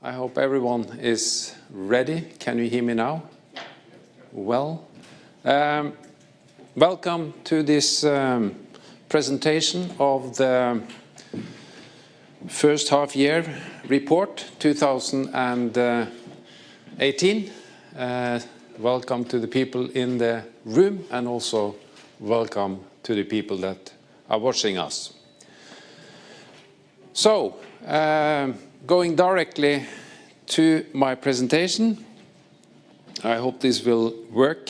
I hope everyone is ready. Can you hear me now? Well, welcome to this presentation of the first half-year report 2018. Welcome to the people in the room and also welcome to the people that are watching us. So, going directly to my presentation, I hope this will work.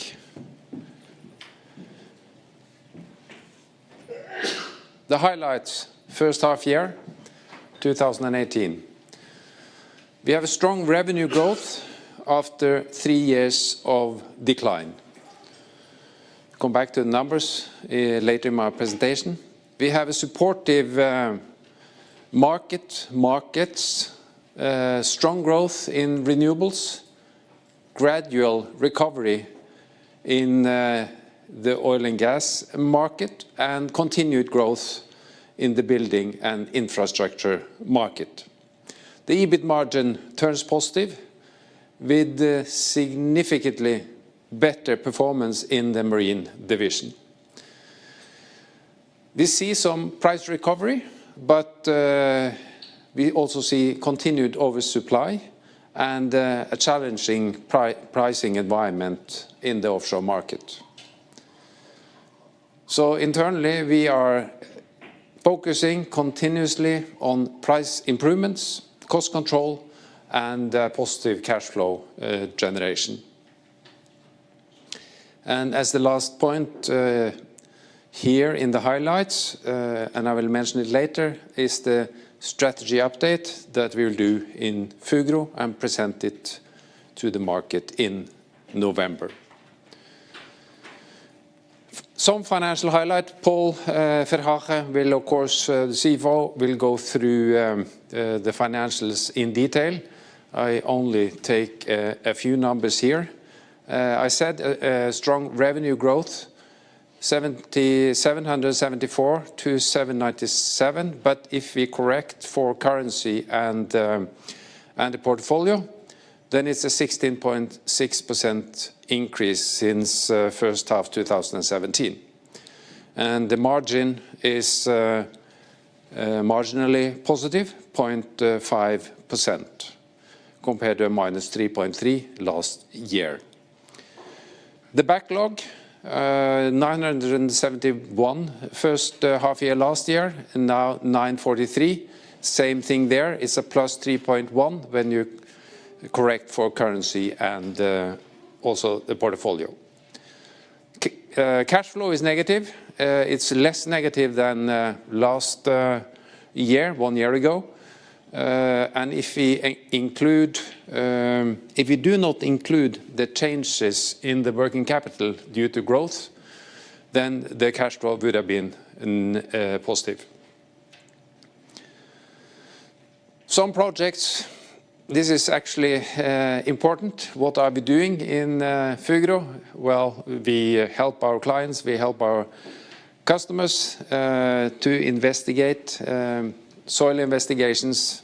The highlights, first half year, 2018. We have a strong revenue growth after 3 years of decline. Come back to the numbers later in my presentation. We have a supportive markets, strong growth in renewables, gradual recovery in the oil and gas market, and continued growth in the building and infrastructure market. The EBIT margin turns positive with significantly better performance in the marine division. We see some price recovery, but we also see continued oversupply and a challenging pricing environment in the offshore market. So internally we are focusing continuously on price improvements, cost control and positive cash flow generation. And as the last point here in the highlights, and I will mention it later, is the strategy update that we will do in Fugro and present it to the market in November. Some financial highlight. Paul Verhagen will, of course, the CFO, will go through the financials in detail. I only take a few numbers here. I said a strong revenue growth, 774 to 797, but if we correct for currency and the portfolio, then it's a 16.6% increase since first half 2017. And the margin is marginally positive, 0.5%, compared to a minus 3.3 last year. The backlog, 971 first half year last year, and now 943. Same thing there. It's a plus 3.1 when you correct for currency and also the portfolio. Cash flow is negative. It's less negative than last year, 1 year ago. And if we do not include the changes in the working capital due to growth, then the cash flow would have been positive. Some projects, this is actually important. What are we doing in Fugro? Well, we help our clients, we help our customers to investigate soil investigations,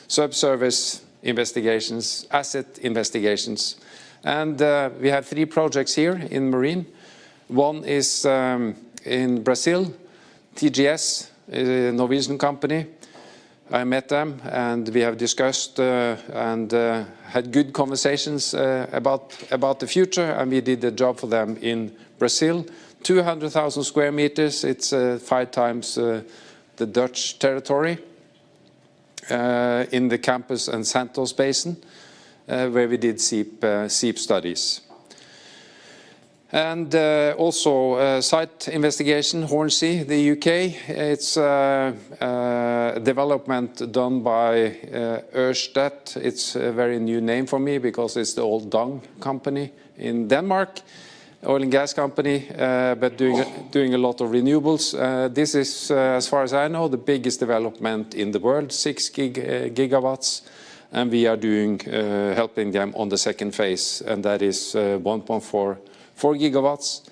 subsurface investigations, asset investigations. And we have 3 projects here in marine. One is in Brazil, TGS, a Norwegian company. I met them and we have discussed and had good conversations about the future, and we did a job for them in Brazil. 200,000 square meters, it's 5 times the Dutch territory, in the Campos and Santos Basin, where we did seep studies. And also site investigation, Hornsea, the UK. It's a development done by Ørsted. It's a very new name for me because it's the old Dong company in Denmark. Oil and gas company, but doing a lot of renewables. This is, as far as I know, the biggest development in the world, 6 gigawatts, and we are helping them on the second phase, and that is 1.4 gigawatts.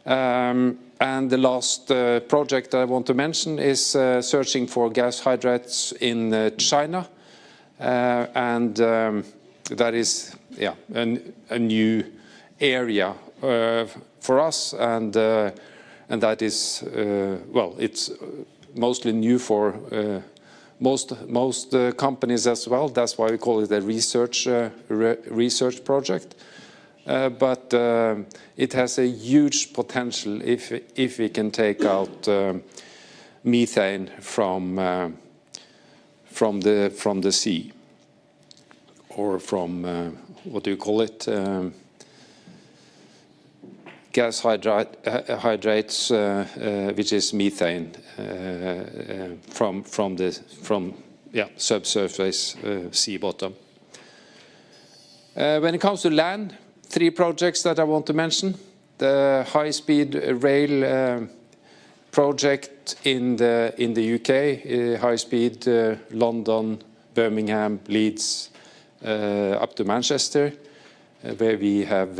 And the last project I want to mention is searching for gas hydrates in China. and that is a new area for us, and that is well, it's mostly new for most companies as well. That's why we call it a research project. But it has a huge potential if we can take out methane from the sea, or from what do you call it? Gas hydrates, which is methane from subsurface sea bottom. When it comes to land, 3 projects that I want to mention: the high-speed rail project in the UK, high-speed London, Birmingham, Leeds, up to Manchester, where we have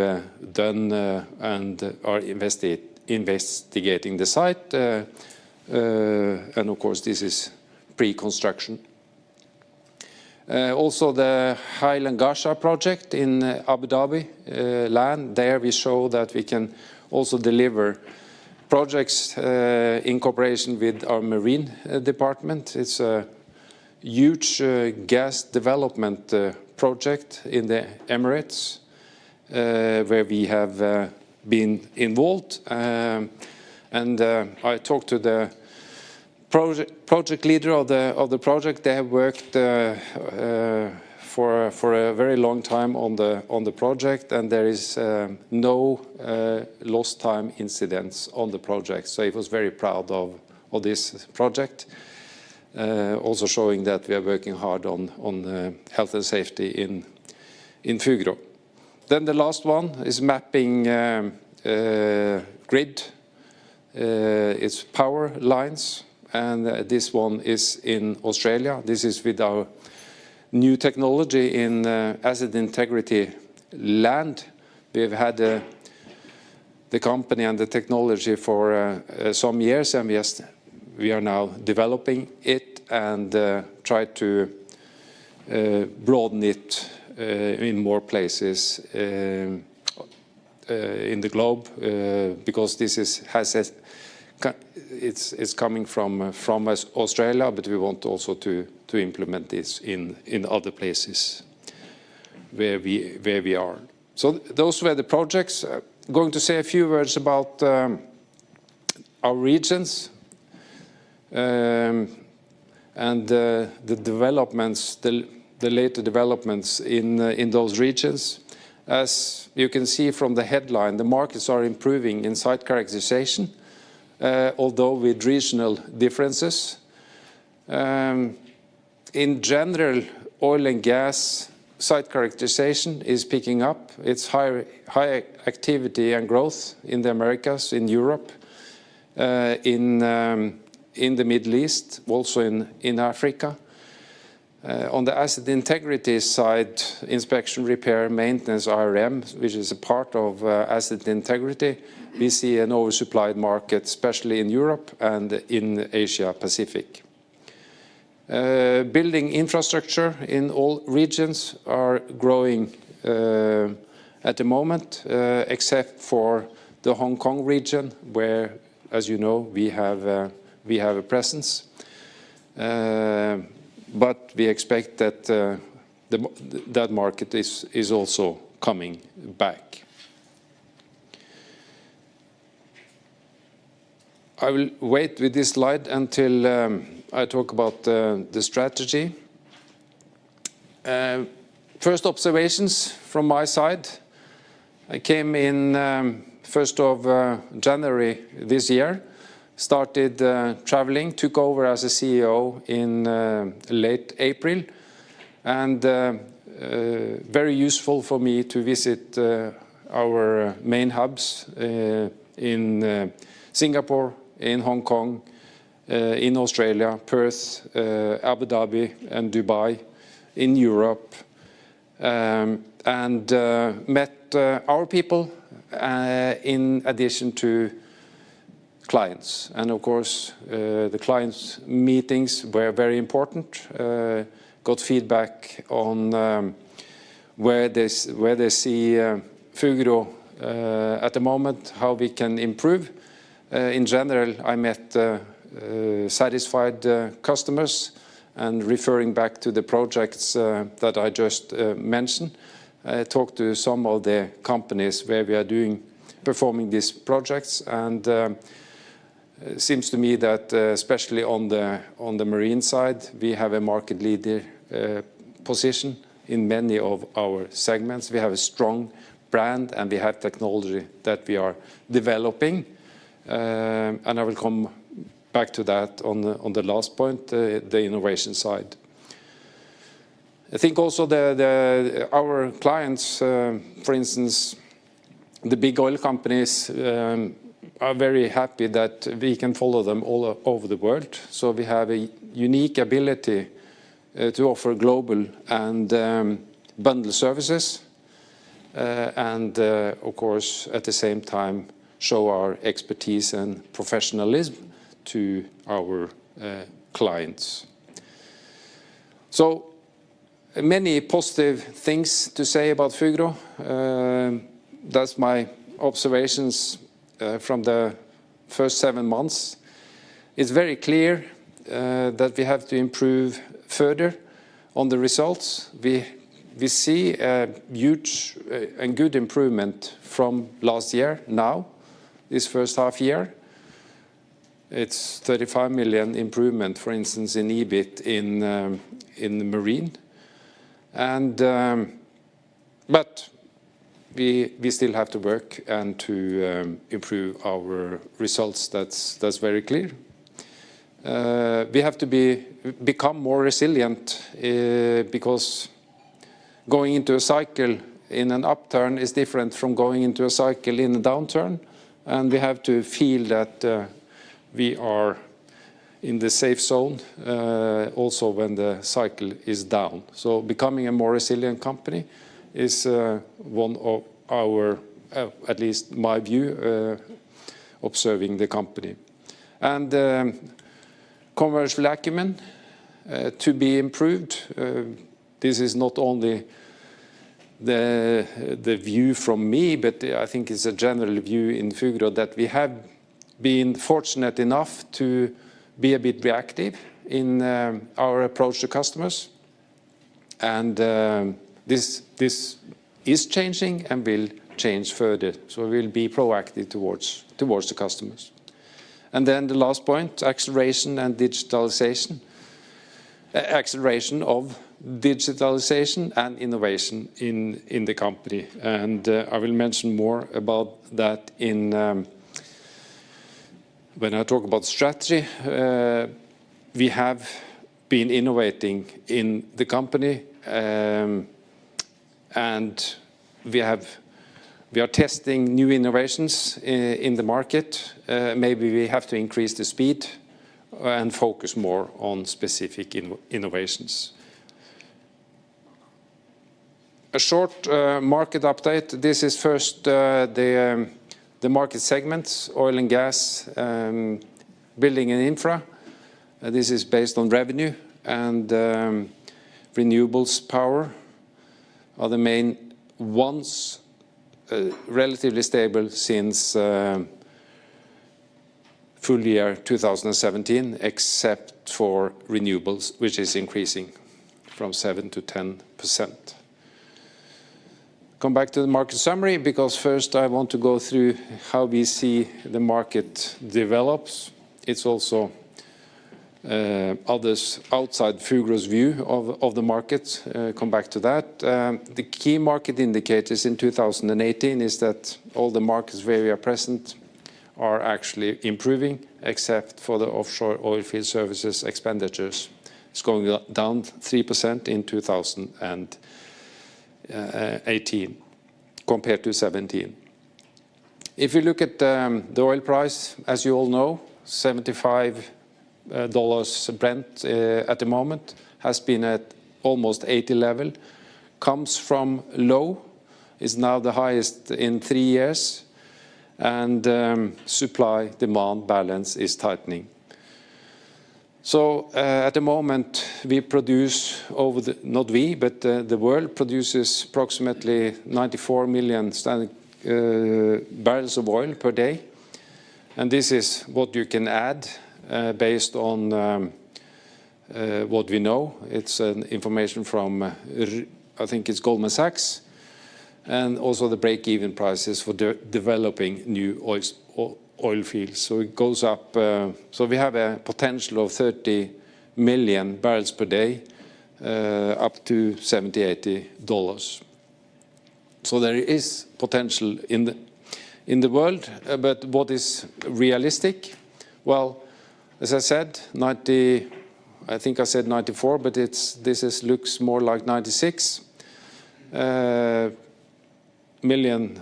done and are investigating the site, and of course this is pre-construction. Also the Highland Gasha project in Abu Dhabi land. There we show that we can also deliver projects in cooperation with our marine department. It's a huge gas development project in the Emirates, where we have been involved, and I talked to the project leader of the project. They have worked for a very long time on the project, and there is no lost time incidents on the project. So he was very proud of this project, also showing that we are working hard on health and safety in Fugro. Then the last one is mapping grid. It's power lines, and this one is in Australia. This is with our new technology in asset integrity land. We've had the company and the technology for some years, and we are now developing it and try to broaden it in more places in the globe, because this it's coming from Australia, but we want also to implement this in other places where we are. So those were the projects. Going to say a few words about our regions and the developments, the later developments in those regions. As you can see from the headline, the markets are improving in site characterization, although with regional differences. In general, oil and gas site characterization is picking up. It's high activity and growth in the Americas, in Europe, in the Middle East, also in Africa. On the asset integrity side, inspection, repair, maintenance, IRM, which is a part of asset integrity, we see an oversupplied market, especially in Europe and in Asia Pacific. Building infrastructure in all regions are growing at the moment, except for the Hong Kong region, where, as you know, we have a presence. But we expect that that market is also coming back. I will wait with this slide until I talk about the strategy. First observations from my side. I came in 1st of January this year. Started traveling, took over as a CEO in late April, and very useful for me to visit our main hubs in Singapore, in Hong Kong, in Australia, Perth, Abu Dhabi and Dubai, in Europe, and met our people in addition to clients. And of course, the clients' meetings were very important. got feedback on where they see Fugro at the moment, how we can improve. In general, I met satisfied customers, and referring back to the projects that I just mentioned, I talked to some of the companies where we are performing these projects, and it seems to me that especially on the marine side, we have a market leader position in many of our segments. We have a strong brand, and we have technology that we are developing, and I will come back to that on the last point, the innovation side. I think also our clients, for instance, the big oil companies, are very happy that we can follow them all over the world. So we have a unique ability to offer global and bundle services, and of course at the same time show our expertise and professionalism to our clients. So many positive things to say about Fugro. That's my observations from the first 7 months. It's very clear that we have to improve further on the results. We see a huge and good improvement from last year now, this first half year. It's 35 million improvement, for instance, in EBIT in marine, and but we still have to work and to improve our results. That's very clear. We have to become more resilient because going into a cycle in an upturn is different from going into a cycle in a downturn, and we have to feel that we are in the safe zone also when the cycle is down. So becoming a more resilient company is one of our, at least my view, observing the company. And commercial acumen to be improved. This is not only the view from me, but I think it's a general view in Fugro that we have been fortunate enough to be a bit reactive in our approach to customers, and this is changing and will change further. So we will be proactive towards the customers. And then the last point, acceleration and digitalization. Acceleration of digitalization and innovation in the company, and I will mention more about that when I talk about strategy. We have been innovating in the company, and we are testing new innovations in the market. Maybe we have to increase the speed and focus more on specific innovations. A short market update. This is first the market segments: oil and gas, building and infra. This is based on revenue, and renewables power are the main ones, relatively stable since full year 2017, except for renewables, which is increasing from 7 to 10%. Come back to the market summary, because first I want to go through how we see the market develops. It's also others outside Fugro's view of the market. Come back to that. The key market indicators in 2018 is that all the markets where we are present are actually improving, except for the offshore oil field services expenditures. It's going down 3% in 2018 compared to 17. If you look at the oil price, as you all know, $75 Brent at the moment, has been at almost 80 level, comes from low, is now the highest in 3 years, and supply-demand balance is tightening. So at the moment we produce not we, but the world produces approximately 94 million barrels of oil per day. And this is what you can add based on what we know. It's information from, I think it's Goldman Sachs, and also the break-even prices for developing new oil fields. So it goes up, so we have a potential of 30 million barrels per day, up to $70–80. So there is potential in the world, but what is realistic? Well, as I said, I think I said 94, but looks more like 96 million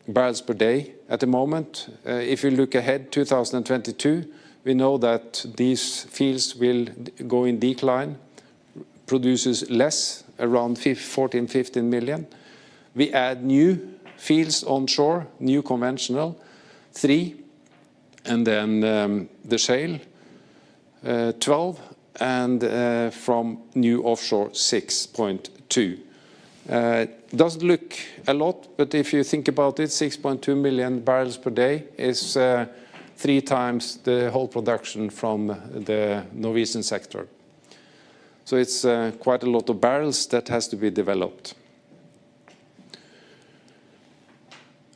barrels per day at the moment. If you look ahead 2022, we know that these fields will go in decline, produces less, around 14–15 million. We add new fields onshore, new conventional, 3, and then the shale, 12, and from new offshore, 6.2. Doesn't look a lot, but if you think about it, 6.2 million barrels per day is 3 times the whole production from the Norwegian sector. So it's quite a lot of barrels that has to be developed.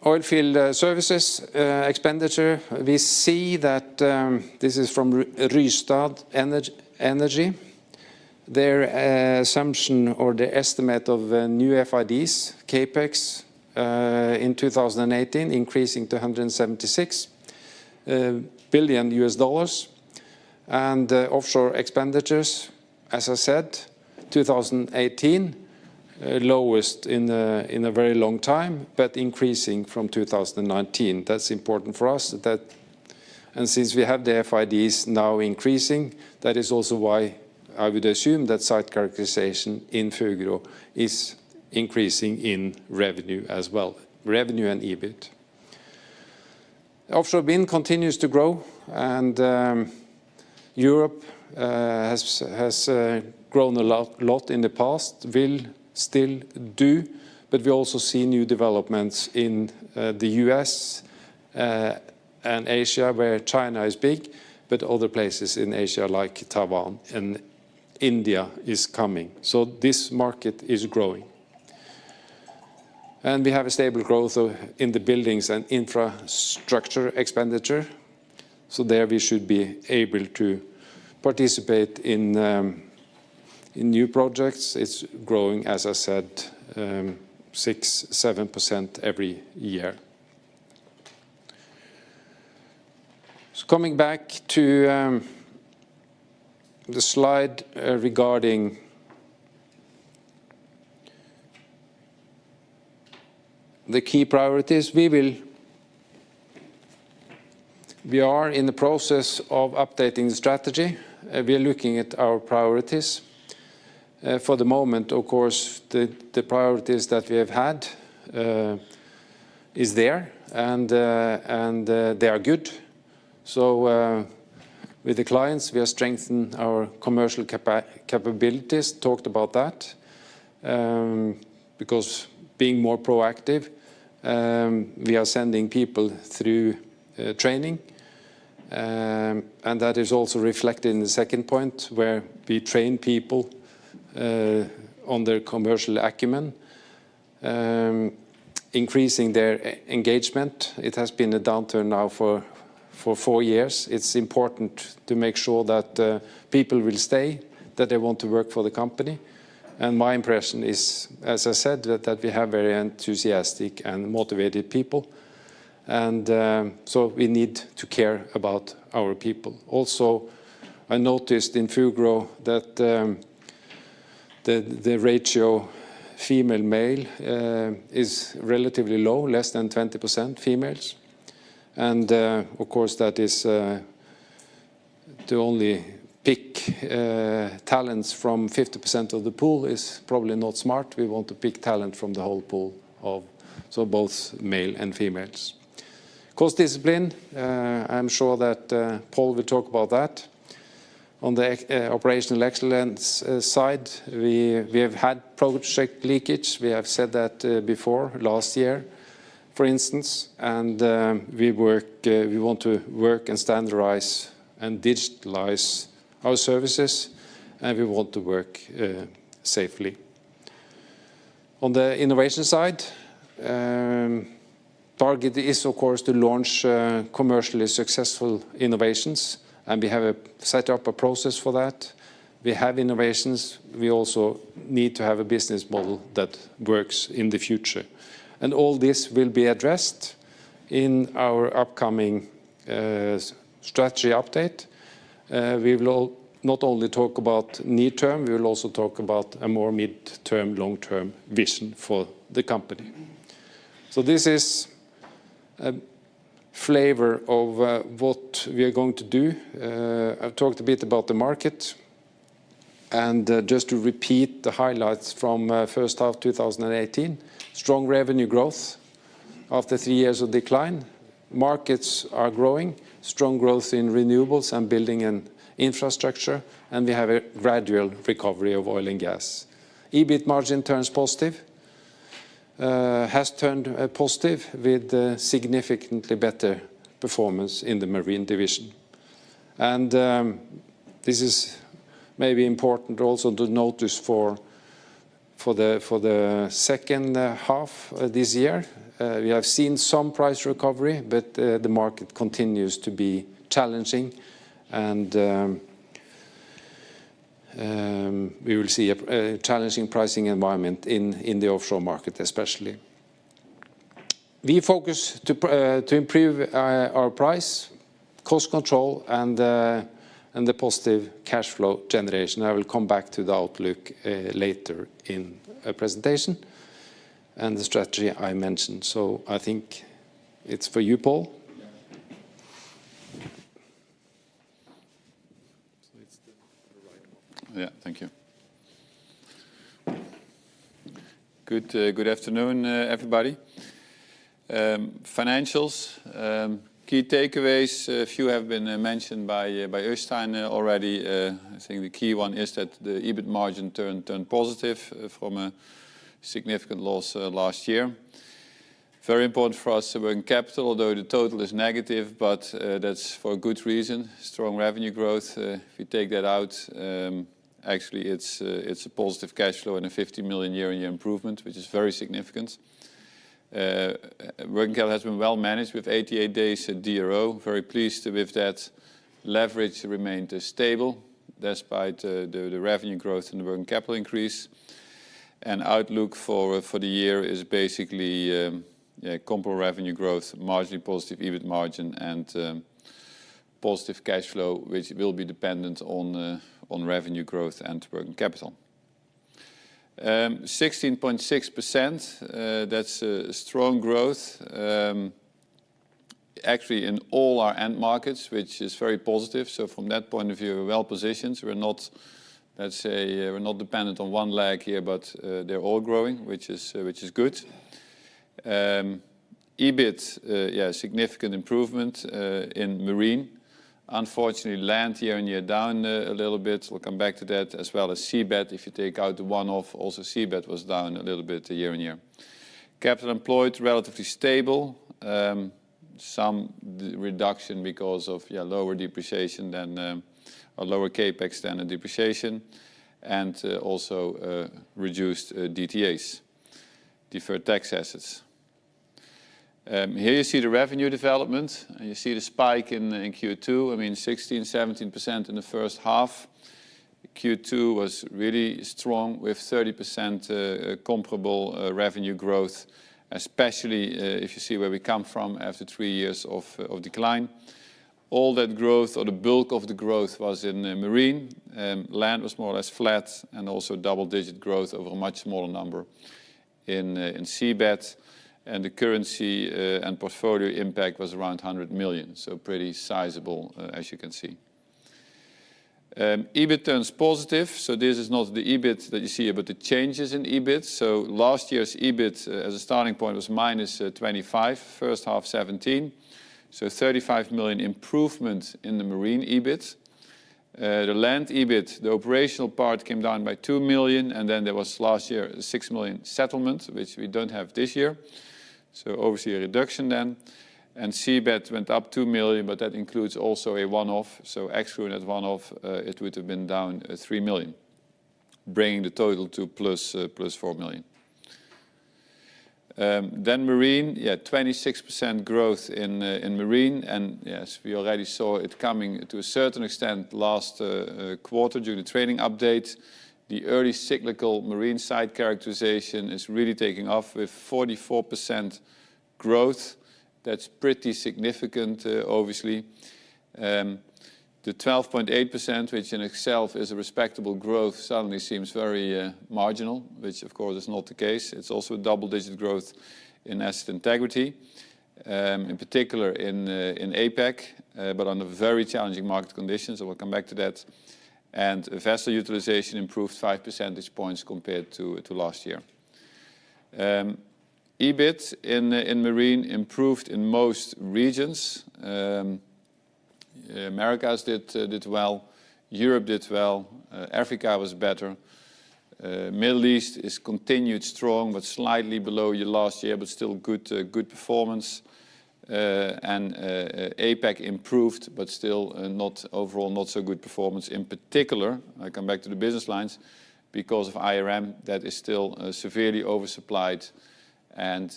Oilfield services expenditure, we see that this is from Rystad Energy. Their assumption or the estimate of new FIDs, CAPEX, in 2018 increasing to $176 billion US, and offshore expenditures, as I said, 2018 lowest in a very long time, but increasing from 2019. That's important for us. And since we have the FIDs now increasing, that is also why I would assume that site characterization in Fugro is increasing in revenue as well, revenue and EBIT. Offshore wind continues to grow, and Europe has grown a lot in the past, will still do, but we also see new developments in the US and Asia, where China is big, but other places in Asia like Taiwan and India is coming. So this market is growing. And we have a stable growth in the buildings and infrastructure expenditure. So there we should be able to participate in new projects. It's growing, as I said, 6–7% every year. So coming back to the slide regarding the key priorities, we are in the process of updating the strategy. We are looking at our priorities. For the moment, of course, the priorities that we have had is there, and they are good. So with the clients, we have strengthened our commercial capabilities, talked about that, because being more proactive, we are sending people through training, and that is also reflected in the second point, where we train people on their commercial acumen, increasing their engagement. It has been a downturn now for 4 years. It's important to make sure that people will stay, that they want to work for the company. And my impression is, as I said, that we have very enthusiastic and motivated people. And so we need to care about our people. Also, I noticed in Fugro that the ratio female-male is relatively low, less than 20% females. And of course that is to only pick talents from 50% of the pool is probably not smart. We want to pick talent from the whole pool, so both male and females. Cost discipline, I'm sure that Paul will talk about that. On the operational excellence side, we have had project leakage. We have said that before, last year, for instance, and we want to work and standardize and digitalize our services, and we want to work safely. On the innovation side, target is, of course, to launch commercially successful innovations, and we have set up a process for that. We have innovations. We also need to have a business model that works in the future. And all this will be addressed in our upcoming strategy update. We will not only talk about near term, we will also talk about a more mid-term, long-term vision for the company. So this is a flavor of what we are going to do. I've talked a bit about the market, and just to repeat the highlights from first half 2018, strong revenue growth after 3 years of decline. Markets are growing, strong growth in renewables and building and infrastructure, and we have a gradual recovery of oil and gas. EBIT margin turns positive, has turned positive with significantly better performance in the marine division. And this is maybe important also to notice for the second half this year. We have seen some price recovery, but the market continues to be challenging, and we will see a challenging pricing environment in the offshore market especially. We focus to improve our price, cost control, and the positive cash flow generation. I will come back to the outlook later in a presentation and the strategy I mentioned. So I think it's for you, Paul. Yeah, thank you. Good afternoon, everybody. Financials, key takeaways. A few have been mentioned by Øystein already. I think the key one is that the EBIT margin turned positive from a significant loss last year. Very important for us, working capital, although the total is negative, but that's for a good reason. Strong revenue growth. If you take that out, actually it's a positive cash flow and a 50 million year-on-year improvement, which is very significant. Working capital has been well managed with 88 days DRO. Very pleased with that. Leverage remained stable despite the revenue growth and the working capital increase. And outlook for the year is basically comparable revenue growth, marginally positive EBIT margin, and positive cash flow, which will be dependent on revenue growth and working capital. 16.6%, that's a strong growth, actually in all our end markets, which is very positive. So from that point of view, we're well positioned. We're not, let's say, we're not dependent on one leg here, but they're all growing, which is good. EBIT, significant improvement in marine. Unfortunately, land year-on-year down a little bit. We'll come back to that, as well as seabed. If you take out the one-off, also seabed was down a little bit year-on-year. Capital employed, relatively stable. Some reduction because of lower depreciation than, or lower capex than a depreciation, and also reduced DTAs, deferred tax assets. Here you see the revenue development, and you see the spike in Q2. I mean, 16-17% in the first half. Q2 was really strong with 30% comparable revenue growth, especially if you see where we come from after 3 years of decline. All that growth, or the bulk of the growth, was in marine. Land was more or less flat, and also double-digit growth over a much smaller number in seabed. And the currency and portfolio impact was around 100 million, so pretty sizable, as you can see. EBIT turns positive, so this is not the EBIT that you see, but the changes in EBIT. So last year's EBIT as a starting point was minus 25, first half 17. So 35 million improvement in the marine EBIT. The land EBIT, the operational part came down by 2 million, and then there was last year a 6 million settlement, which we don't have this year. So obviously a reduction then. And CBET went up 2 million, but that includes also a one-off. So excluding that one-off, it would have been down 3 million, bringing the total to plus 4 million. Then marine, 26% growth in marine, and yes, we already saw it coming to a certain extent last quarter during the trading update. The early cyclical marine site characterization is really taking off with 44% growth. That's pretty significant, obviously. The 12.8%, which in itself is a respectable growth, suddenly seems very marginal, which of course is not the case. It's also a double-digit growth in asset integrity, in particular in APAC, but under very challenging market conditions. I will come back to that. And vessel utilization improved 5 percentage points compared to last year. EBIT in marine improved in most regions. Americas did well, Europe did well, Africa was better. Middle East is continued strong, but slightly below last year, but still good performance. And APAC improved, but still overall not so good performance. In particular, I come back to the business lines, because of IRM that is still severely oversupplied, and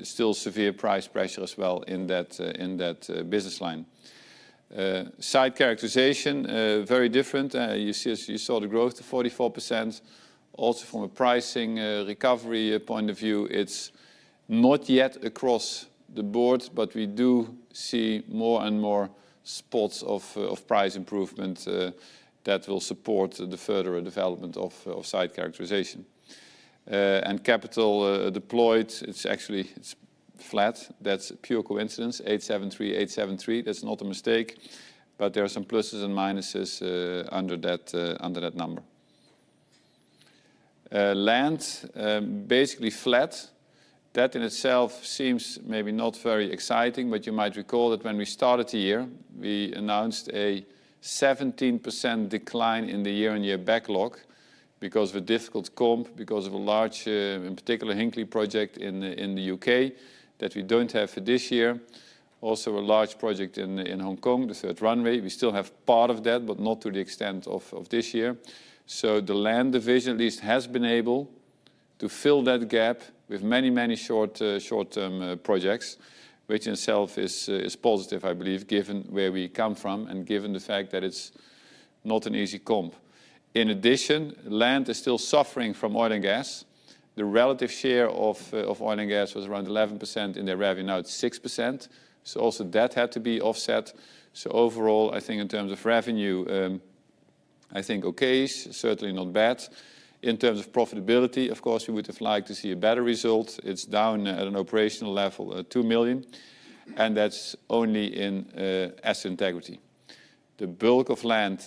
still severe price pressure as well in that business line. Site characterization, very different. You saw the growth to 44%. Also from a pricing recovery point of view, it's not yet across the board, but we do see more and more spots of price improvement that will support the further development of site characterization. And capital deployed, it's flat. That's pure coincidence, 873. That's not a mistake, but there are some pluses and minuses under that number. Land, basically flat. That in itself seems maybe not very exciting, but you might recall that when we started the year, we announced a 17% decline in the year-on-year backlog because of a difficult comp, because of a large, in particular, Hinkley project in the UK that we don't have for this year. Also a large project in Hong Kong, the third runway. We still have part of that, but not to the extent of this year. So the land division at least has been able to fill that gap with many short-term projects, which in itself is positive, I believe, given where we come from and given the fact that it's not an easy comp. In addition, land is still suffering from oil and gas. The relative share of oil and gas was around 11% in their revenue, now it's 6%. So also that had to be offset. So overall, I think in terms of revenue, I think okay, certainly not bad. In terms of profitability, of course, we would have liked to see a better result. It's down at an operational level, 2 million, and that's only in asset integrity. The bulk of land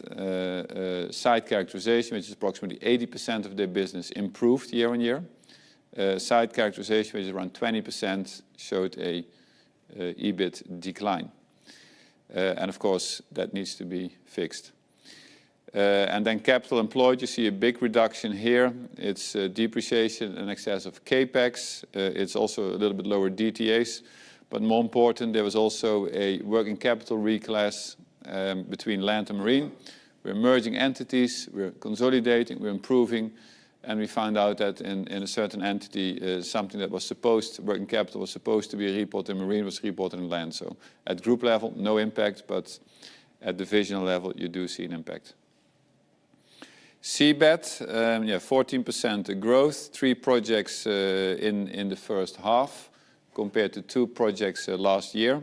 site characterization, which is approximately 80% of their business, improved year on year. Site characterization, which is around 20%, showed a EBIT decline. And of course, that needs to be fixed. And then capital employed, you see a big reduction here. It's depreciation in excess of CAPEX. It's also a little bit lower DTAs. But more important, there was also a working capital reclass between land and marine. We're merging entities, we're consolidating, we're improving, and we found out that in a certain entity, something that was working capital was supposed to be reported in marine was reported in land. So at group level, no impact, but at divisional level, you do see an impact. CBET, 14% growth, 3 projects in the first half compared to 2 projects last year.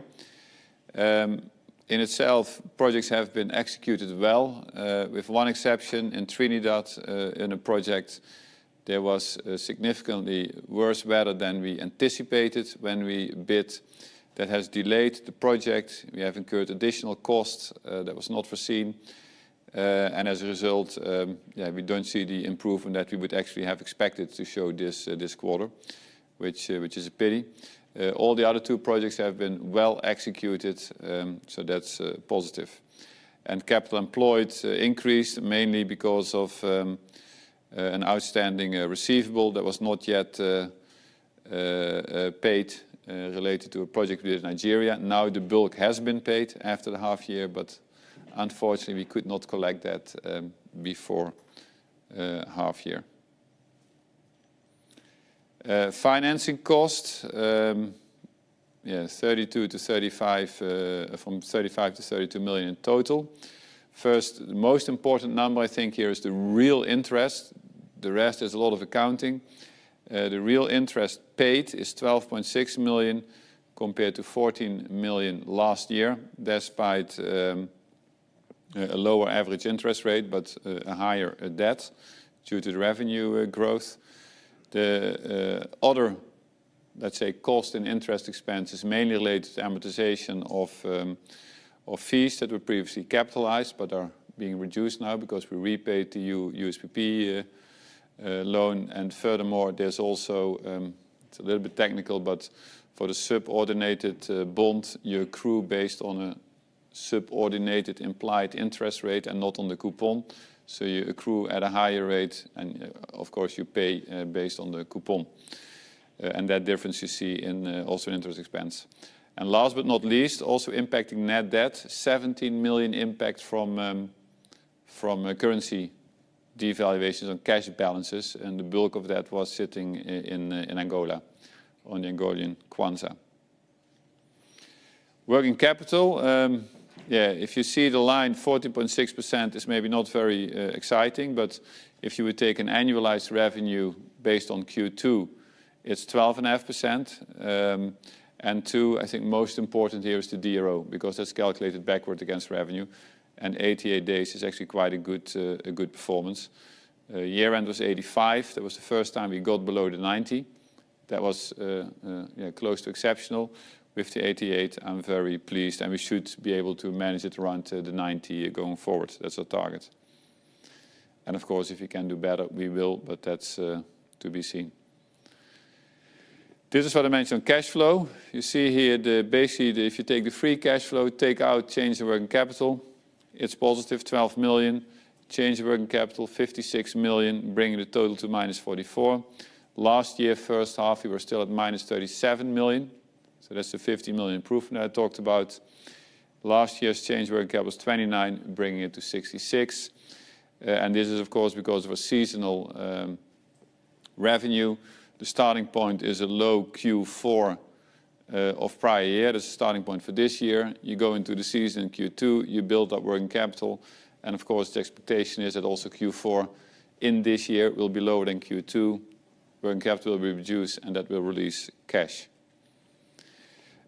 In itself, projects have been executed well, with one exception. In Trinidad, in a project, there was significantly worse weather than we anticipated when we bid. That has delayed the project. We have incurred additional costs that was not foreseen. And as a result, we don't see the improvement that we would actually have expected to show this quarter, which is a pity. All the other 2 projects have been well executed, so that's positive. And capital employed increased mainly because of an outstanding receivable that was not yet paid related to a project we did in Nigeria. Now the bulk has been paid after the half year, but unfortunately we could not collect that before half year. Financing cost, 32 to 35, from 35 to 32 million in total. First, the most important number I think here is the real interest. The rest is a lot of accounting. The real interest paid is 12.6 million compared to 14 million last year, despite a lower average interest rate, but a higher debt due to the revenue growth. The other, let's say, cost and interest expense is mainly related to amortization of fees that were previously capitalized but are being reduced now because we repaid the USPP loan. And furthermore, there's also, it's a little bit technical, but for the subordinated bond, you accrue based on a subordinated implied interest rate and not on the coupon. So you accrue at a higher rate, and of course you pay based on the coupon. And that difference you see in also interest expense. And last but not least, also impacting net debt, 17 million impact from currency devaluations on cash balances, and the bulk of that was sitting in Angola, on the Angolan kwanza. Working capital. If you see the line, 14.6% is maybe not very exciting, but if you would take an annualized revenue based on Q2, it's 12.5%. And two, I think most important here is the DRO, because that's calculated backward against revenue. And 88 days is actually quite a good performance. Year end was 85. That was the first time we got below the 90. That was close to exceptional. With the 88, I'm very pleased, and we should be able to manage it around the 90 going forward. That's our target. And of course, if we can do better, we will, but that's to be seen. This is what I mentioned on cash flow. You see here, basically, if you take the free cash flow, take out change in working capital, it's positive 12 million. Change in working capital, 56 million, bringing the total to minus 44. Last year, first half, we were still at minus 37 million. So that's the 50 million improvement I talked about. Last year's change working capital was 29, bringing it to 66. And this is, of course, because of a seasonal revenue. The starting point is a low Q4 of prior year. That's the starting point for this year. You go into the season in Q2, you build up working capital. And of course, the expectation is that also Q4 in this year will be lower than Q2. Working capital will be reduced, and that will release cash.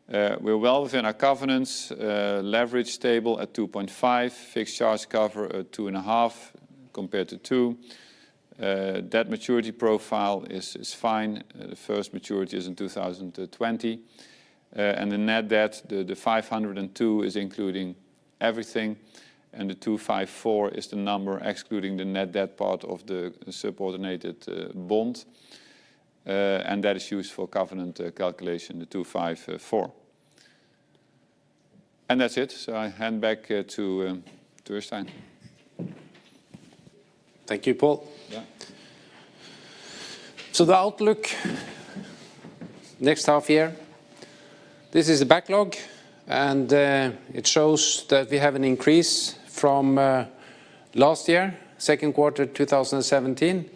We're well within our covenants, leverage stable at 2.5, fixed charge cover at 2.5 compared to 2. Debt maturity profile is fine. The first maturity is in 2020. And the net debt, the 502 is including everything, and the 254 is the number excluding the net debt part of the subordinated bond. And that is used for covenant calculation, the 254. And that's it. So I hand back to Øystein. Thank you, Paul. Yeah. So the outlook next half year. This is the backlog, and it shows that we have an increase from last year, second quarter 2017,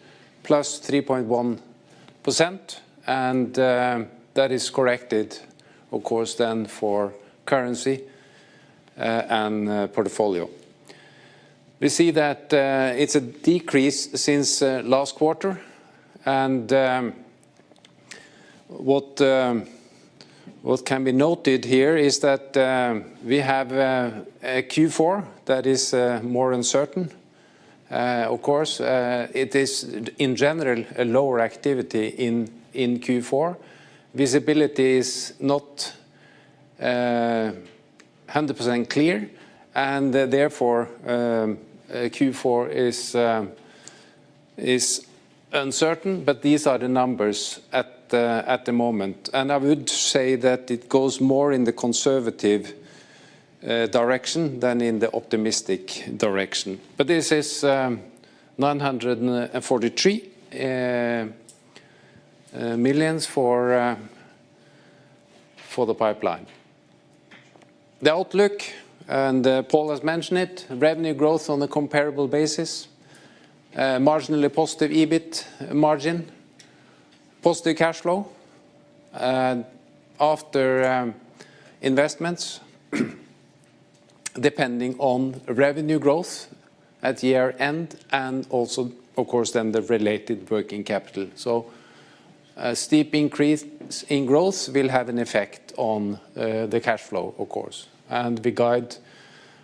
plus 3.1%, and that is corrected, of course, then for currency and portfolio. We see that it's a decrease since last quarter, and what can be noted here is that we have a Q4 that is more uncertain. Of course, it is in general a lower activity in Q4. Visibility is not 100% clear, and therefore Q4 is uncertain, but these are the numbers at the moment. And I would say that it goes more in the conservative direction than in the optimistic direction. But this is 943 millions for the pipeline. The outlook, and Paul has mentioned it, revenue growth on a comparable basis, marginally positive EBIT margin, positive cash flow after investments, depending on revenue growth at year end, and also, of course, then the related working capital. So a steep increase in growth will have an effect on the cash flow, of course. And we guide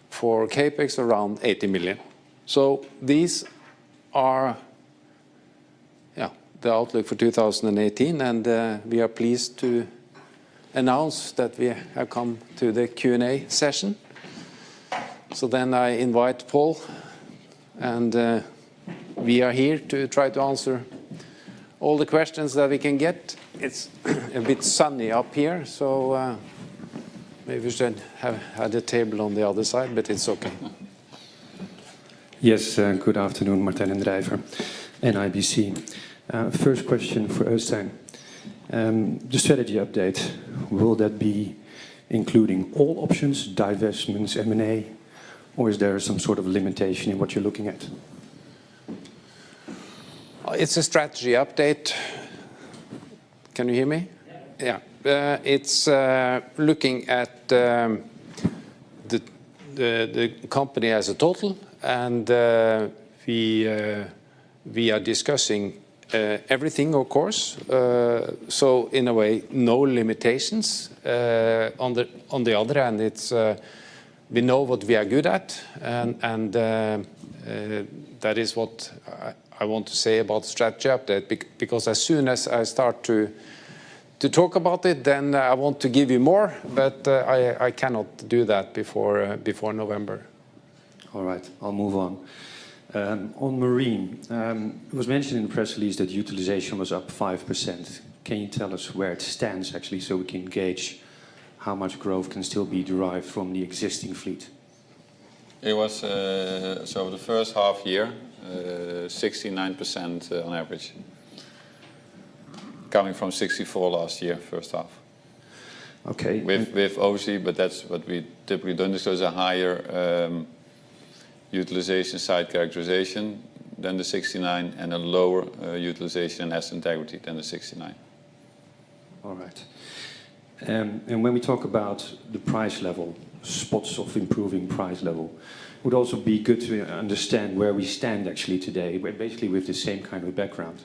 for capex around 80 million. So these are the outlook for 2018, and we are pleased to announce that we have come to the Q&A session. So then I invite Paul, and we are here to try to answer all the questions that we can get. It's a bit sunny up here, so maybe we should have had a table on the other side, but it's okay. Yes, good afternoon, Martijn den Drijver, NIBC. First question for Øystein. The strategy update, will that be including all options, divestments, M&A, or is there some sort of limitation in what you're looking at? It's a strategy update. Can you hear me? Yeah. It's looking at the company as a total, and we are discussing everything, of course. So in a way, no limitations. On the other hand, it's we know what we are good at, and that is what I want to say about strategy update. Because as soon as I start to talk about it, then I want to give you more, but I cannot do that before November. All right, I'll move on. On marine, it was mentioned in the press release that utilization was up 5%. Can you tell us where it stands actually, so we can gauge how much growth can still be derived from the existing fleet? It was, so the first half year, 69% on average. Coming from 64 last year, first half. Okay. With obviously, but that's what we typically don't disclose, a higher utilization site characterization than the 69, and a lower utilization and asset integrity than the 69. All right. And when we talk about the price level, spots of improving price level, it would also be good to understand where we stand actually today, basically with the same kind of background.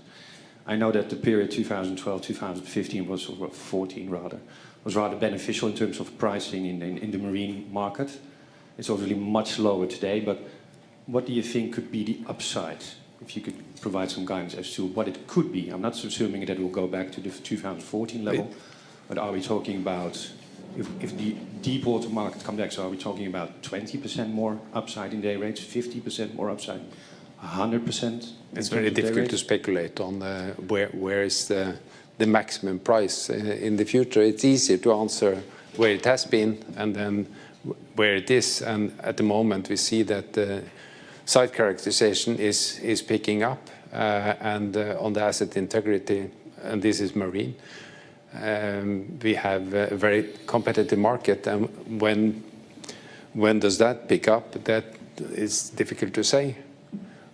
I know that the period 2012-2015 was, or 14 rather, was rather beneficial in terms of pricing in the marine market. It's obviously much lower today, but what do you think could be the upside? If you could provide some guidance as to what it could be. I'm not assuming that it will go back to the 2014 level, but are we talking about, if the deep water market comes back, so are we talking about 20% more upside in day rates, 50% more upside, 100%? It's very difficult to speculate on where is the maximum price in the future. It's easier to answer where it has been and then where it is. And at the moment, we see that the site characterization is picking up, and on the asset integrity, and this is marine. We have a very competitive market, and when does that pick up? That is difficult to say.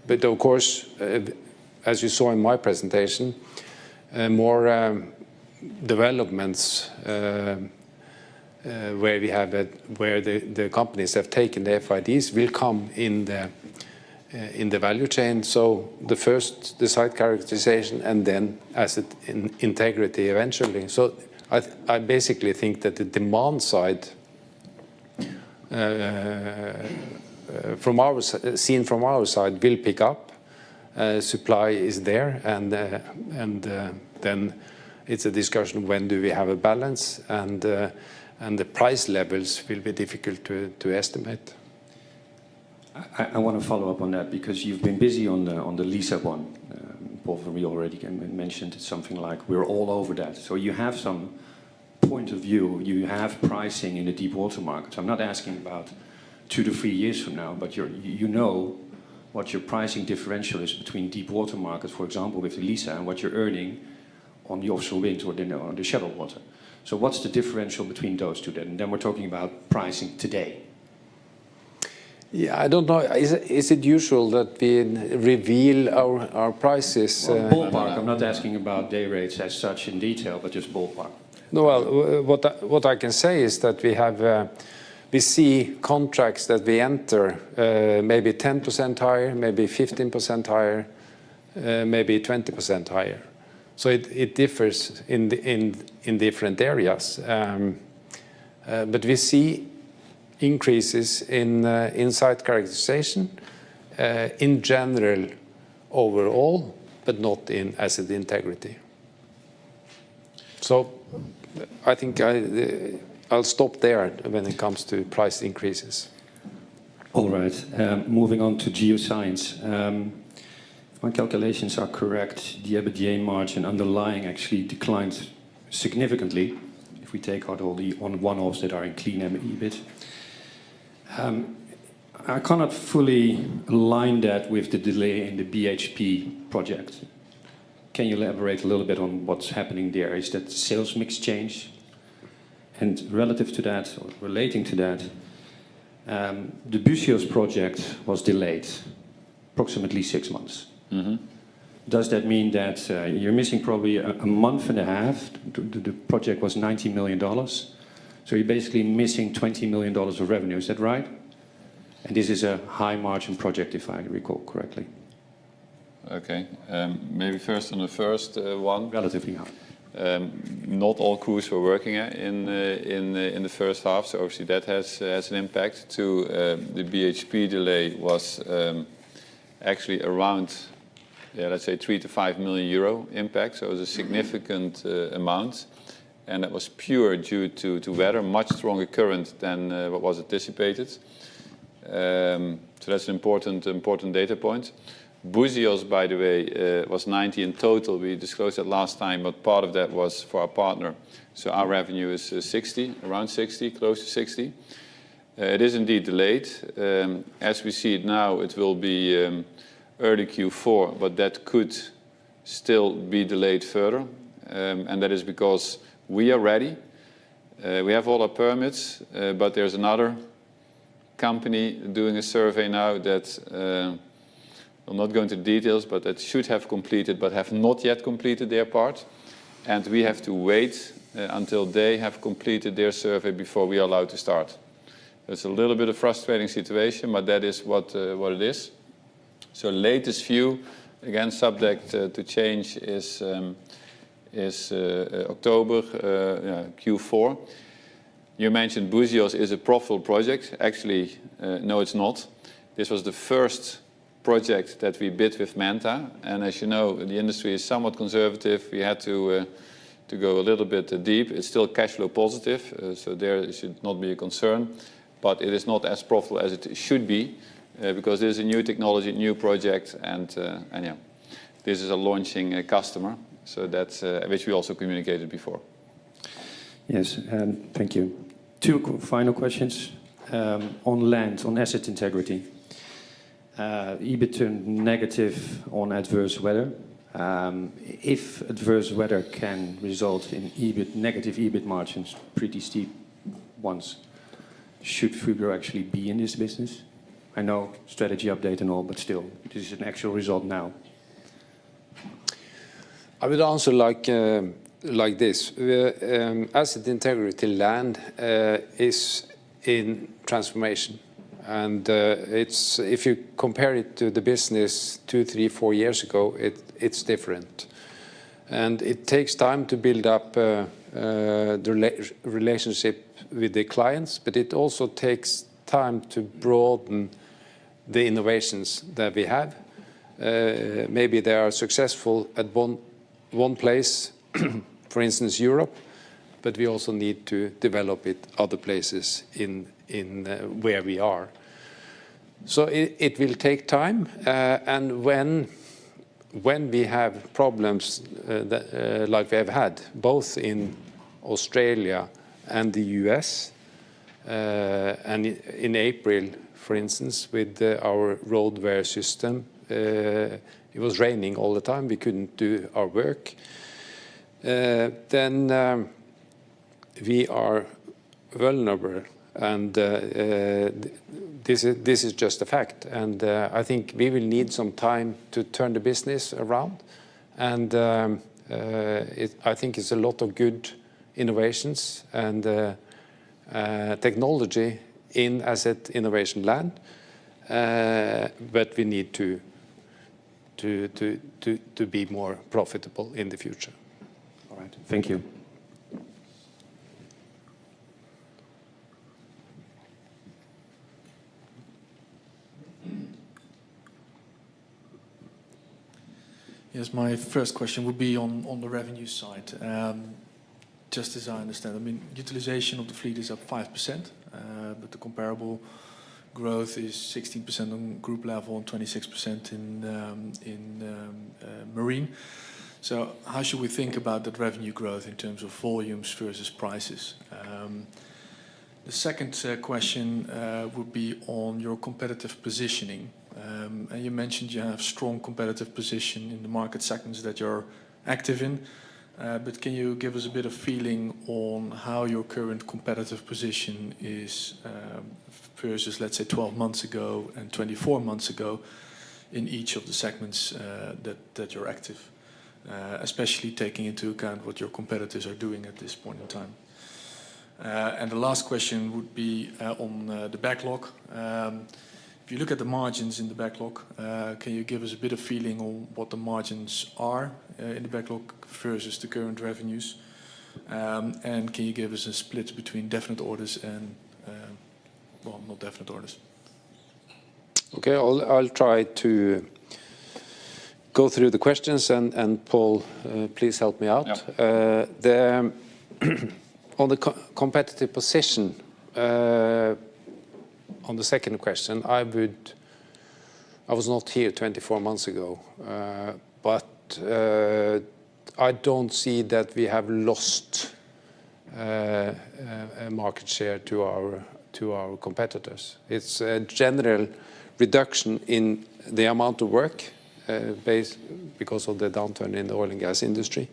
But of course, as you saw in my presentation, more developments where we have where the companies have taken the FIDs will come in the value chain. So the first, the site characterization, and then asset integrity eventually. So I basically think that the demand side, from our side, will pick up. Supply is there, and then it's a discussion, when do we have a balance, and the price levels will be difficult to estimate. I want to follow up on that, because you've been busy on the Lisa one. Paul, we already mentioned something like we're all over that. So you have some point of view, you have pricing in the deep water markets. I'm not asking about 2 to 3 years from now, but you know what your pricing differential is between deep water markets, for example, with Elisa, and what you're earning on the offshore wind or the shallow water. So what's the differential between those two then? And then we're talking about pricing today. Yeah, I don't know. Is it usual that we reveal our prices? Well, ballpark. I'm not asking about day rates as such in detail, but just ballpark. No, well, what I can say is that we see contracts that we enter maybe 10% higher, maybe 15% higher, maybe 20% higher. So it differs in different areas. But we see increases in site characterization in general overall, but not in asset integrity. So I think I'll stop there when it comes to price increases. All right. Moving on to geoscience. If my calculations are correct, the EBITDA margin underlying actually declined significantly if we take out all the one-offs that are in clean EBIT. I cannot fully align that with the delay in the BHP project. Can you elaborate a little bit on what's happening there? Is that sales mix change? And relative to that, or relating to that, the Buzios project was delayed approximately 6 months. Mm-hmm. Does that mean that you're missing probably a month and a half? The project was $90 million. So you're basically missing $20 million of revenue, is that right? And this is a high margin project, if I recall correctly. Okay, maybe first on the first one. Relatively high. Not all crews were working in the first half, so obviously that has an impact. The BHP delay was actually around, let's say 3 to 5 million euro impact, so it was a significant amount. And that was pure due to weather, much stronger current than what was anticipated. So that's an important data point. Buzios, by the way, was 90 in total. We disclosed that last time, but part of that was for our partner. So our revenue is 60, around 60, close to 60. It is indeed delayed. As we see it now, it will be early Q4, but that could still be delayed further. And that is because we are ready. We have all our permits, but there's another company doing a survey now that, I'll not go into details, but that should have completed, but have not yet completed their part. And we have to wait until they have completed their survey before we are allowed to start. It's a little bit of a frustrating situation, but that is what it is. So latest view, again, subject to change, is October, Q4. You mentioned Buzios is a profitable project. Actually, no, it's not. This was the first project that we bid with Manta, and as you know, the industry is somewhat conservative. We had to go a little bit deep. It's still cash flow positive, so there should not be a concern, but it is not as profitable as it should be, because this is a new technology, new project, and yeah, this is a launching customer. So that's which we also communicated before. Yes, thank you. 2 final questions. On land, on asset integrity. EBIT turned negative on adverse weather. If adverse weather can result in negative EBIT margins, pretty steep ones, should Fugro actually be in this business? I know strategy update and all, but still, this is an actual result now. I would answer like this. Asset integrity land is in transformation. And if you compare it to the business 2, 3, 4 years ago, it's different. And it takes time to build up the relationship with the clients, but it also takes time to broaden the innovations that we have. Maybe they are successful at one place, for instance, Europe, but we also need to develop it other places in where we are. So it will take time, and when we have problems like we have had, both in Australia, and the US. And in April, for instance, with our road wear system, it was raining all the time. We couldn't do our work. Then we are vulnerable, and this is just a fact. And I think we will need some time to turn the business around. And I think it's a lot of good innovations and technology in asset innovation land, but we need to be more profitable in the future. All right, thank you. Yes, my first question would be on the revenue side. Just as I understand, I mean, utilization of the fleet is up 5%, but the comparable growth is 16% on group level and 26% in marine. So how should we think about that revenue growth in terms of volumes versus prices? The second question would be on your competitive positioning. And you mentioned you have strong competitive position in the market segments that you're active in. But can you give us a bit of feeling on how your current competitive position is versus, let's say, 12 months ago and 24 months ago in each of the segments that you're active, especially taking into account what your competitors are doing at this point in time? And the last question would be on the backlog. If you look at the margins in the backlog, can you give us a bit of feeling on what the margins are in the backlog versus the current revenues? And can you give us a split between definite orders and, well, not definite orders? Okay, I'll try to go through the questions, and Paul, please help me out. Yeah. On the competitive position, on the second question, I was not here 24 months ago, but I don't see that we have lost a market share to our competitors. It's a general reduction in the amount of work because of the downturn in the oil and gas industry.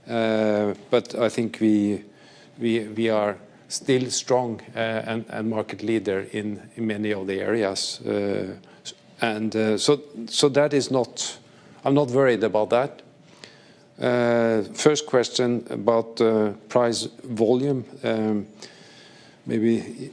But I think we are still strong and market leader in many of the areas. So that is not, I'm not worried about that. First question about price volume, maybe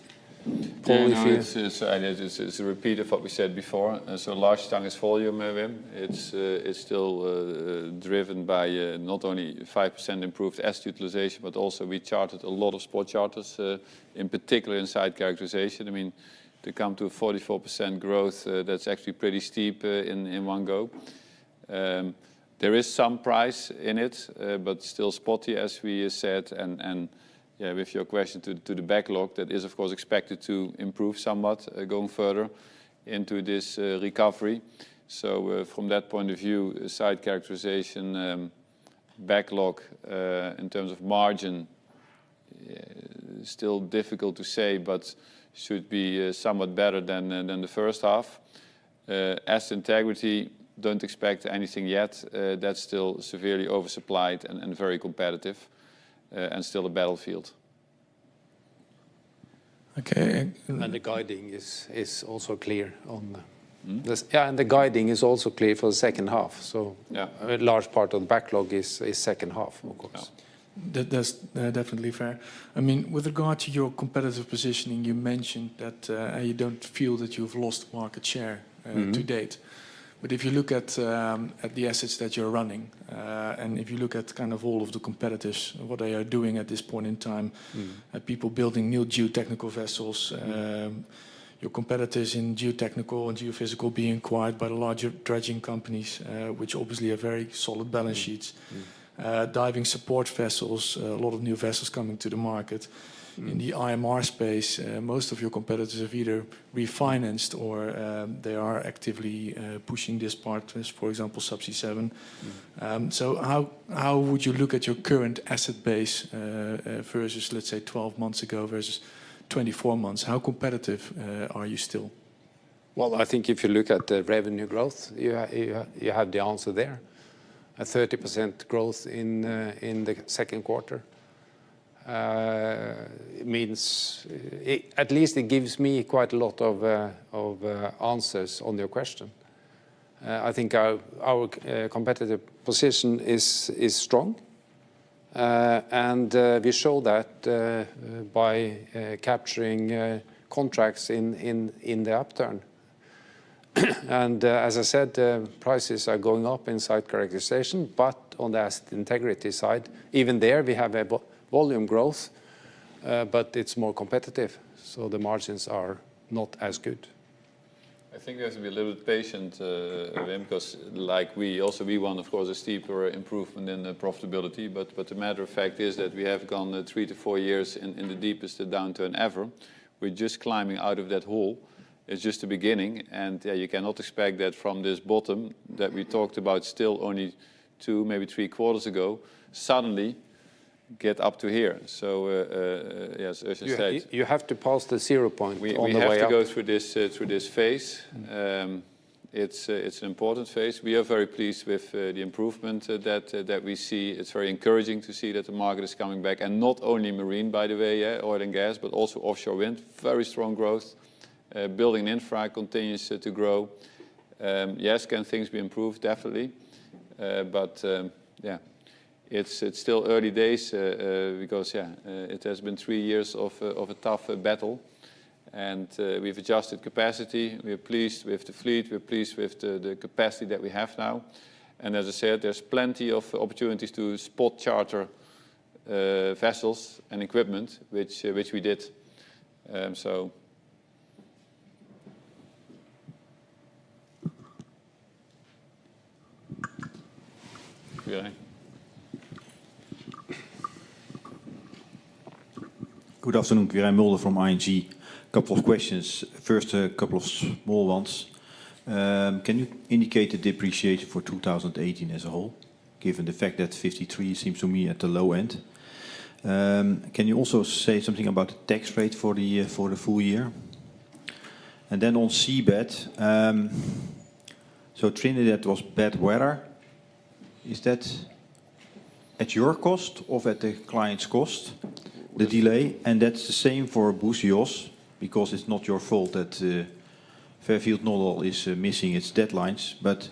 Paul, yeah, no, it's a repeat of what we said before. So large tongue is volume, Wim. It's still driven by not only 5% improved asset utilization, but also we chartered a lot of spot charters, in particular in site characterization. I mean, to come to a 44% growth, that's actually pretty steep in one go. There is some price in it, but still spotty, as we said, and yeah, with your question to the backlog, that is of course expected to improve somewhat going further into this recovery. So from that point of view, site characterization backlog in terms of margin, still difficult to say, but should be somewhat better than the first half. Asset integrity, don't expect anything yet. That's still severely oversupplied and very competitive. And still a battlefield. Okay. And the guiding is also clear on this. Yeah, and the guiding is also clear for the second half. So yeah, a large part of the backlog is second half, of course. Yeah. That's definitely fair. I mean, with regard to your competitive positioning, you mentioned that you don't feel that you've lost market share to date. But if you look at the assets that you're running, and if you look at kind of all of the competitors, what they are doing at this point in time, people building new geotechnical vessels, your competitors in geotechnical and geophysical being acquired by the larger dredging companies, which obviously have very solid balance sheets, diving support vessels, a lot of new vessels coming to the market. In the IMR space, most of your competitors have either refinanced or they are actively pushing this part, as for example, Subsea 7. So how would you look at your current asset base versus, let's say, 12 months ago versus 24 months? How competitive are you still? Well, I think if you look at the revenue growth, you have the answer there. A 30% growth in the second quarter. It means, at least it gives me quite a lot of answers on your question. I think our competitive position is strong, and we show that by capturing contracts in the upturn. And as I said, prices are going up in site characterization, but on the asset integrity side, even there we have a volume growth, but it's more competitive, so the margins are not as good. I think we have to be a little bit patient, Wim, because like we want, of course, a steeper improvement in profitability, but the matter of fact is that we have gone 3 to 4 years in the deepest downturn ever. We're just climbing out of that hole. It's just the beginning, and you cannot expect that from this bottom that we talked about still only 2, maybe 3 quarters ago, suddenly get up to here. So yes, as you said, you have to pass the 0 point we on the way up. have to go through this phase. It's an important phase. We are very pleased with the improvement that we see. It's very encouraging to see that the market is coming back, and not only marine, by the way, oil and gas, but also offshore wind. Very strong growth. Building infra continues to grow. Yes, can things be improved? Definitely. But yeah, it's still early days because it has been 3 years of a tough battle, and we've adjusted capacity. We're pleased with the fleet. We're pleased with the capacity that we have now. And as I said, there's plenty of opportunities to spot charter vessels and equipment, which we did. So. Good afternoon, Quirijn Mulder from ING. Couple of questions. First, a couple of small ones. Can you indicate the depreciation for 2018 as a whole, given the fact that 53 seems to me at the low end? Can you also say something about the tax rate for the full year? And then on seabed, so Trinidad was bad weather. Is that at your cost or at the client's cost, the delay? And that's the same for Buzios, because it's not your fault that Fairfield Nodal is missing its deadlines. But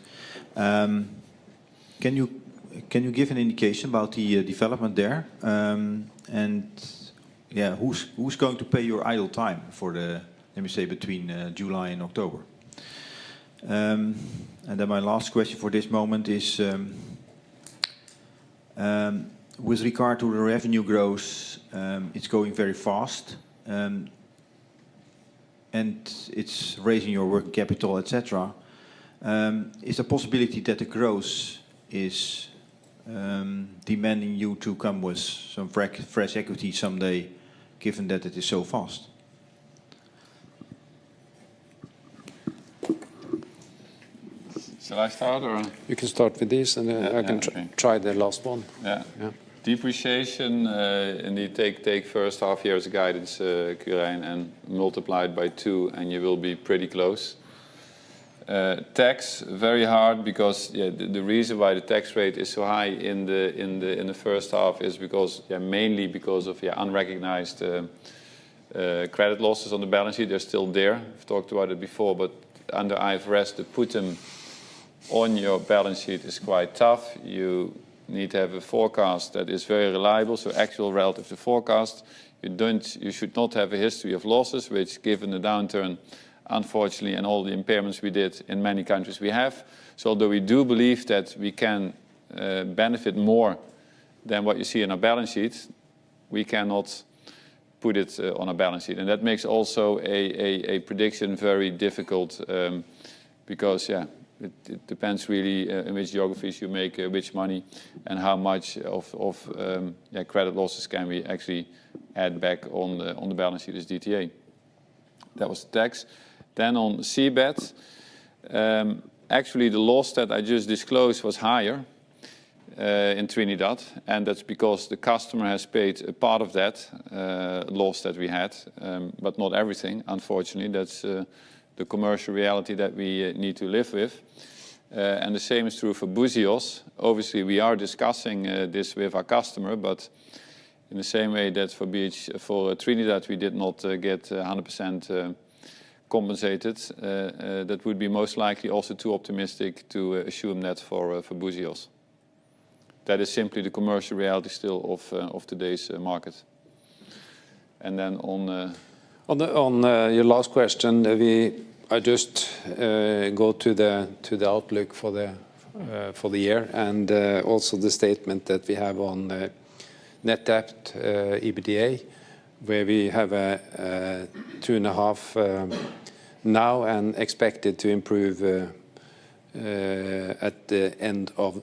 can you give an indication about the development there? And yeah, who's going to pay your idle time for the, let me say, between July and October? And then my last question for this moment is, with regard to the revenue growth, it's going very fast, and it's raising your working capital, etc. Is a possibility that the growth is demanding you to come with some fresh equity someday, given that it is so fast? Shall I start, or? You can start with this, and I can try the last one. Yeah. Depreciation, indeed, take first half year as a guidance, Quirijn, and multiply it by 2, and you will be pretty close. Tax, very hard, because the reason why the tax rate is so high in the first half is because mainly because of unrecognized credit losses on the balance sheet. They're still there. I've talked about it before, but under IFRS, to put them on your balance sheet is quite tough. You need to have a forecast that is very reliable, so actual relative to forecast. You should not have a history of losses, which, given the downturn, unfortunately, and all the impairments we did in many countries, we have. So although we do believe that we can benefit more than what you see in our balance sheet, we cannot put it on our balance sheet. And that makes also a prediction very difficult, because it depends really in which geographies you make which money, and how much of credit losses can we actually add back on the balance sheet as DTA. That was the tax. Then on seabed, actually the loss that I just disclosed was higher in Trinidad, and that's because the customer has paid a part of that loss that we had, but not everything, unfortunately. That's the commercial reality that we need to live with. And the same is true for Buzios. Obviously, we are discussing this with our customer, but in the same way that for Trinidad we did not get 100% compensated, that would be most likely also too optimistic to assume that for Buzios. That is simply the commercial reality still of today's market. And then on your last question, I just go to the outlook for the year, and also the statement that we have on net debt EBITDA, where we have a 2.5 now and expected to improve at the end of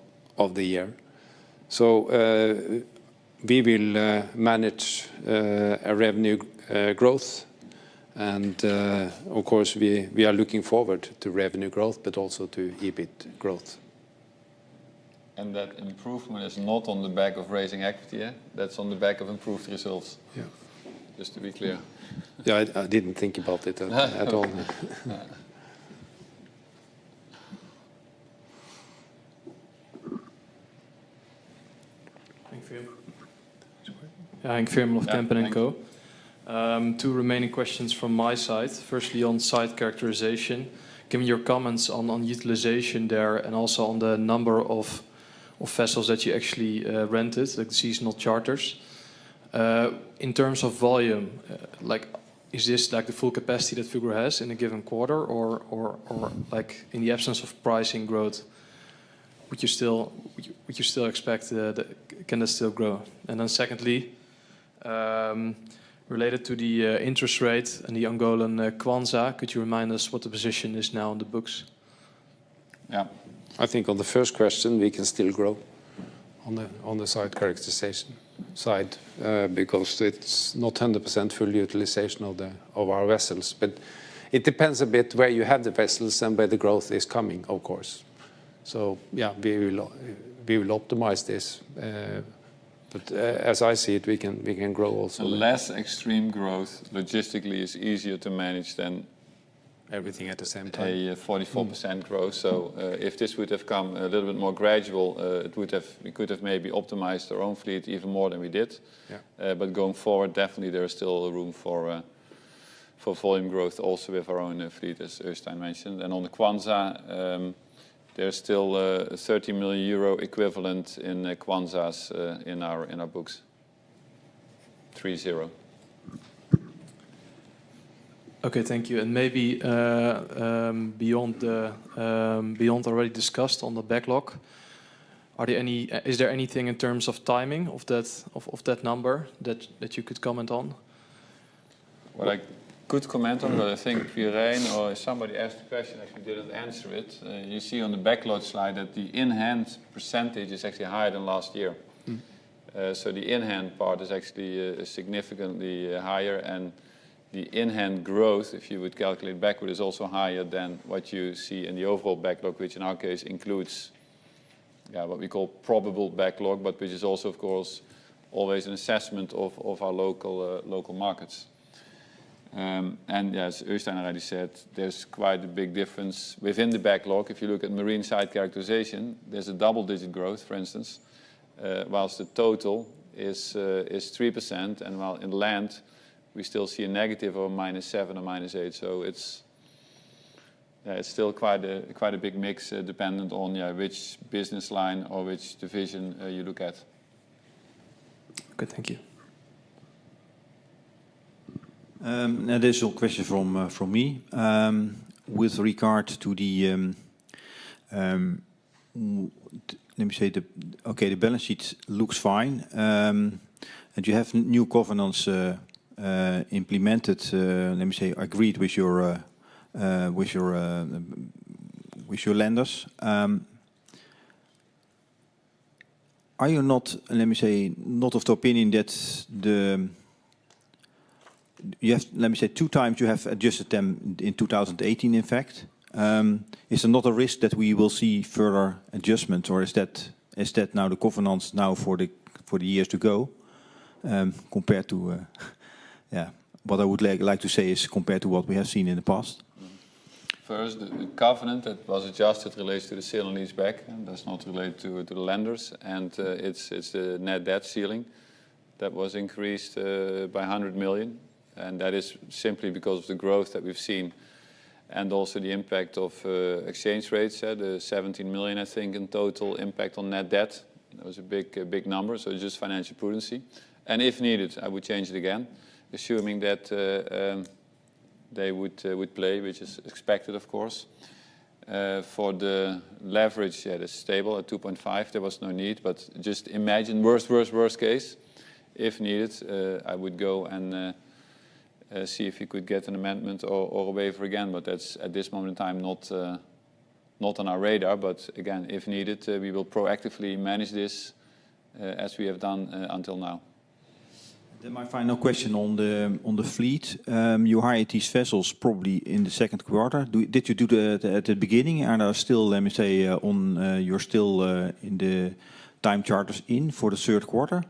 the year. So we will manage a revenue growth, and of course we are looking forward to revenue growth, but also to EBIT growth. And that improvement is not on the back of raising equity, eh? That's on the back of improved results. Yeah. Just to be clear. Yeah, I didn't think about it at all. Henk Veerman of Kempen & Co. Two remaining questions from my side. Firstly, on site characterization. Given your comments on utilization there and also on the number of vessels that you actually rented, like seasonal charters, in terms of volume, like is this like the full capacity that Fugro has in a given quarter, or like in the absence of pricing growth, would you still expect can that still grow? And then secondly, related to the interest rate and the Angolan Kwanza, could you remind us what the position is now on the books? Yeah. I think on the first question we can still grow on the site characterization side, because it's not 100% full utilization of our vessels, but it depends a bit where you have the vessels and where the growth is coming, of course. So yeah, we will optimize this, but as I see it, we can grow also. Less extreme growth logistically is easier to manage than everything at the same time. A 44% growth. So if this would have come a little bit more gradual, we could have maybe optimized our own fleet even more than we did. Yeah. But going forward, definitely there is still room for volume growth also with our own fleet, as Øystein mentioned. And on the Kwanza, there's still 30 million euro equivalent in Kwanzas in our books. 30. Okay, thank you. And maybe beyond already discussed on the backlog, is there anything in terms of timing of that number that you could comment on? What I could comment on, but I think Irene or somebody asked the question, actually didn't answer it. You see on the backlog slide that the in-hand percentage is actually higher than last year. So the in-hand part is actually significantly higher, and the in-hand growth, if you would calculate backward, is also higher than what you see in the overall backlog, which in our case includes what we call probable backlog, but which is also, of course, always an assessment of our local markets. And as Øystein already said, there's quite a big difference within the backlog. If you look at marine site characterization, there's a double-digit growth, for instance, whilst the total is 3%, and while in land we still see a negative of -7 or -8. So it's still quite a big mix, dependent on which business line or which division you look at. Okay, thank you. An additional question from me. With regard to the, let me say, the balance sheet looks fine, and you have new governance implemented. Let me say, agreed with your lenders. Are you not, let me say, not of the opinion that you have, let me say, 2 times you have adjusted them in 2018, in fact. Is there not a risk that we will see further adjustments, or is that now the covenants now for the years to go, compared to, yeah, what I would like to say is compared to what we have seen in the past? First, the covenant that was adjusted relates to the sale and lease back, and does not relate to the lenders, and it's the net debt ceiling that was increased by 100 million, and that is simply because of the growth that we've seen, and also the impact of exchange rates. The 17 million, I think, in total impact on net debt. That was a big number, so just financial prudency. And if needed, I would change it again, assuming that they would play, which is expected, of course. For the leverage, yeah, it's stable at 2.5. There was no need, but just imagine worst case. If needed, I would go and see if you could get an amendment or a waiver again, but that's at this moment in time not on our radar. But again, if needed, we will proactively manage this as we have done until now. Then my final question on the fleet. You hired these vessels probably in the second quarter. Did you do that at the beginning? And are still, let me say, you're still in the time charters in for the third quarter?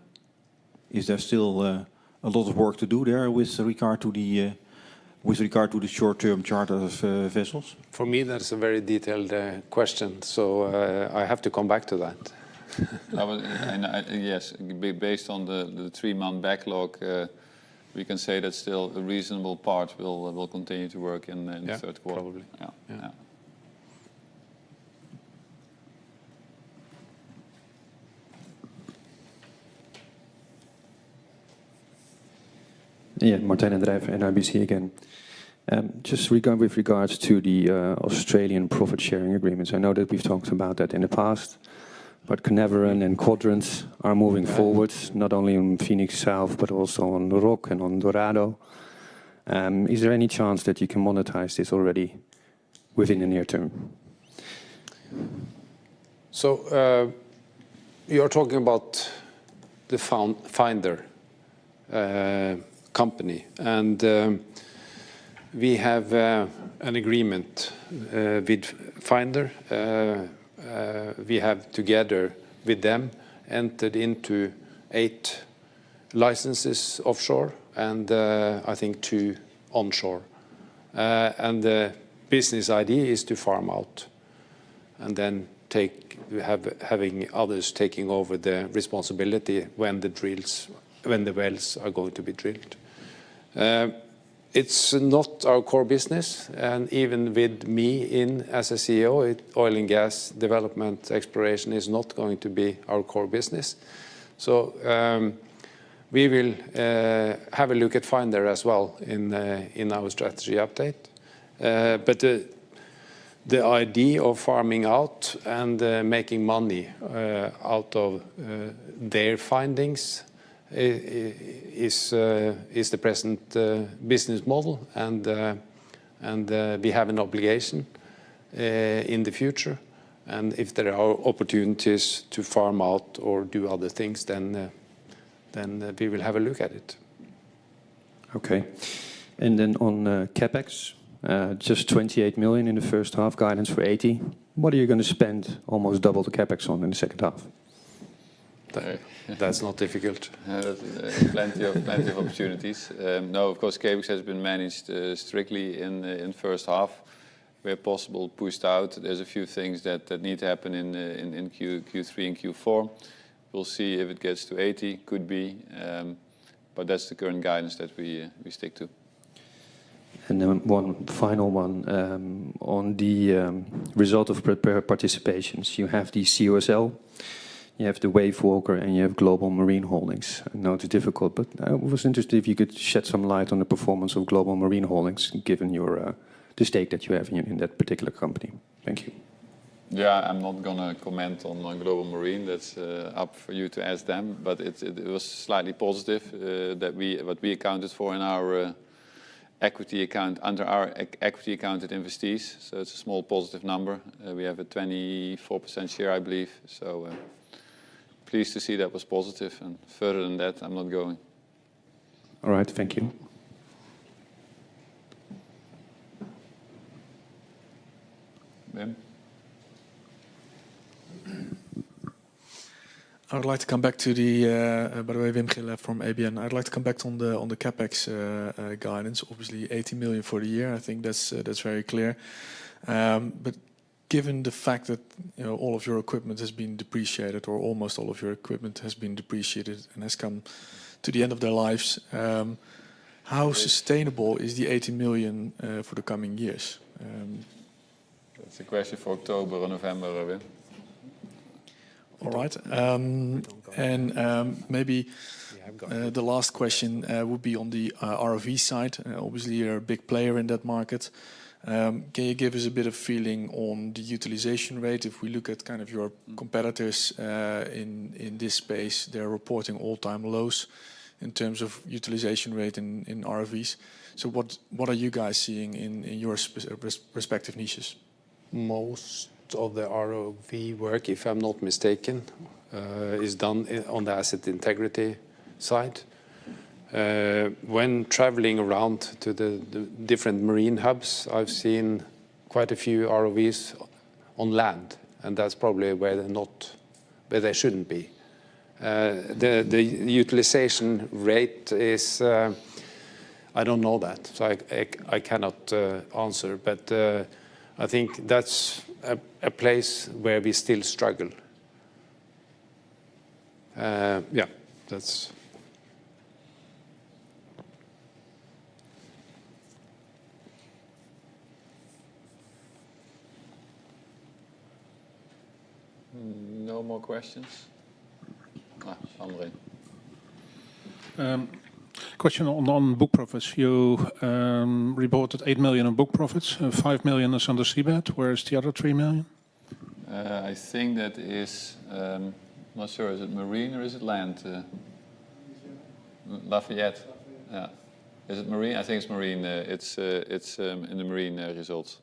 Is there still a lot of work to do there with regard to the short-term charter vessels? For me, that's a very detailed question, so I have to come back to that. Yes, based on the 3-month backlog, we can say that still a reasonable part will continue to work in the third quarter. Probably. Yeah. Yeah, Martijn den Drijver, NIBC again. Just with regards to the Australian profit-sharing agreements, I know that we've talked about that in the past, but Canaveral and Quadrants are moving forward, not only on Phoenix South, but also on Rock and on Dorado. Is there any chance that you can monetize this already within the near term? So you're talking about the Finder company, and we have an agreement with Finder. We have together with them entered into 8 licenses offshore and I think 2 onshore. And the business idea is to farm out and then having others taking over the responsibility when the wells are going to be drilled. It's not our core business, and even with me as a CEO, oil and gas development exploration is not going to be our core business. So we will have a look at Finder as well in our strategy update. But the idea of farming out and making money out of their findings is the present business model, and we have an obligation in the future. And if there are opportunities to farm out or do other things, then we will have a look at it. Okay. And then on CapEx, just 28 million in the first half, guidance for 80. What are you going to spend almost double the CapEx on in the second half? That's not difficult. Plenty of opportunities. No, of course, CapEx has been managed strictly in first half. Where possible, pushed out. There's a few things that need to happen in Q3 and Q4. We'll see if it gets to 80. Could be, but that's the current guidance that we stick to. And then one final one on the result of participations. You have the COSL. You have the Wave Walker and you have Global Marine Holdings. I know it's difficult, but I was interested if you could shed some light on the performance of Global Marine Holdings, given the stake that you have in that particular company. Thank you. Yeah, I'm not going to comment on Global Marine. That's up for you to ask them. But it was slightly positive what we accounted for in our equity account under our equity accounted investees. So it's a small positive number. We have a 24% share, I believe. So. Pleased to see that was positive, and further than that, I'm not going. All right, thank you. Wim? I would like to come back to the, by the way, Wim Gille from ABN. I'd like to come back on the capex guidance. Obviously, 80 million for the year. I think that's very clear. But given the fact that all of your equipment has been depreciated, or almost all of your equipment has been depreciated and has come to the end of their lives, how sustainable is the 80 million for the coming years? That's a question for October or November, Wim. All right. Maybe the last question would be on the ROV side. Obviously, you're a big player in that market. Can you give us a bit of feeling on the utilization rate? If we look at kind of your competitors in this space, they're reporting all-time lows in terms of utilization rate in ROVs. So what are you guys seeing in your respective niches? Most of the ROV work, if I'm not mistaken, is done on the asset integrity side. When traveling around to the different marine hubs, I've seen quite a few ROVs on land, and that's probably where they shouldn't be. The utilization rate is, I don't know that, so I cannot answer, but I think that's a place where we still struggle. Yeah, that's... No more questions? André. Question on book profits. You reported 8 million on book profits, 5 million is under seabed. Where is the other 3 million? I think that is, not sure, is it marine or is it land? Lafayette. Yeah. Is it marine? I think it's marine. It's in the marine results.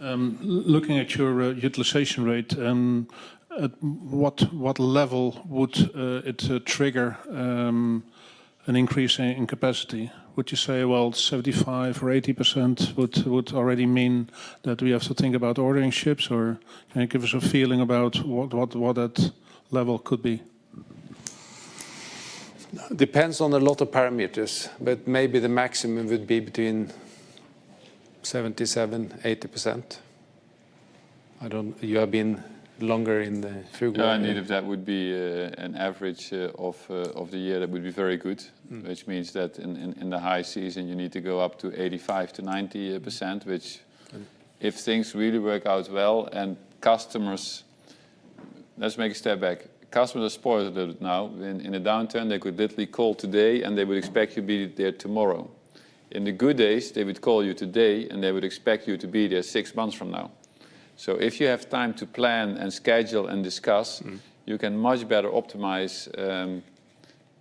Looking at your utilization rate, at what level would it trigger an increase in capacity? Would you say, well, 75 or 80% would already mean that we have to think about ordering ships, or can you give us a feeling about what that level could be? Depends on a lot of parameters, but maybe the maximum would be between 77–80%. You have been longer in the Fugro. Yeah, indeed, if that would be an average of the year, that would be very good. Which means that in the high season you need to go up to 85–90%, which if things really work out well and customers, let's make a step back. Customers are spoiled a little bit now. In a downturn, they could literally call today and they would expect you to be there tomorrow. In the good days, they would call you today and they would expect you to be there 6 months from now. So if you have time to plan and schedule and discuss, you can much better optimize,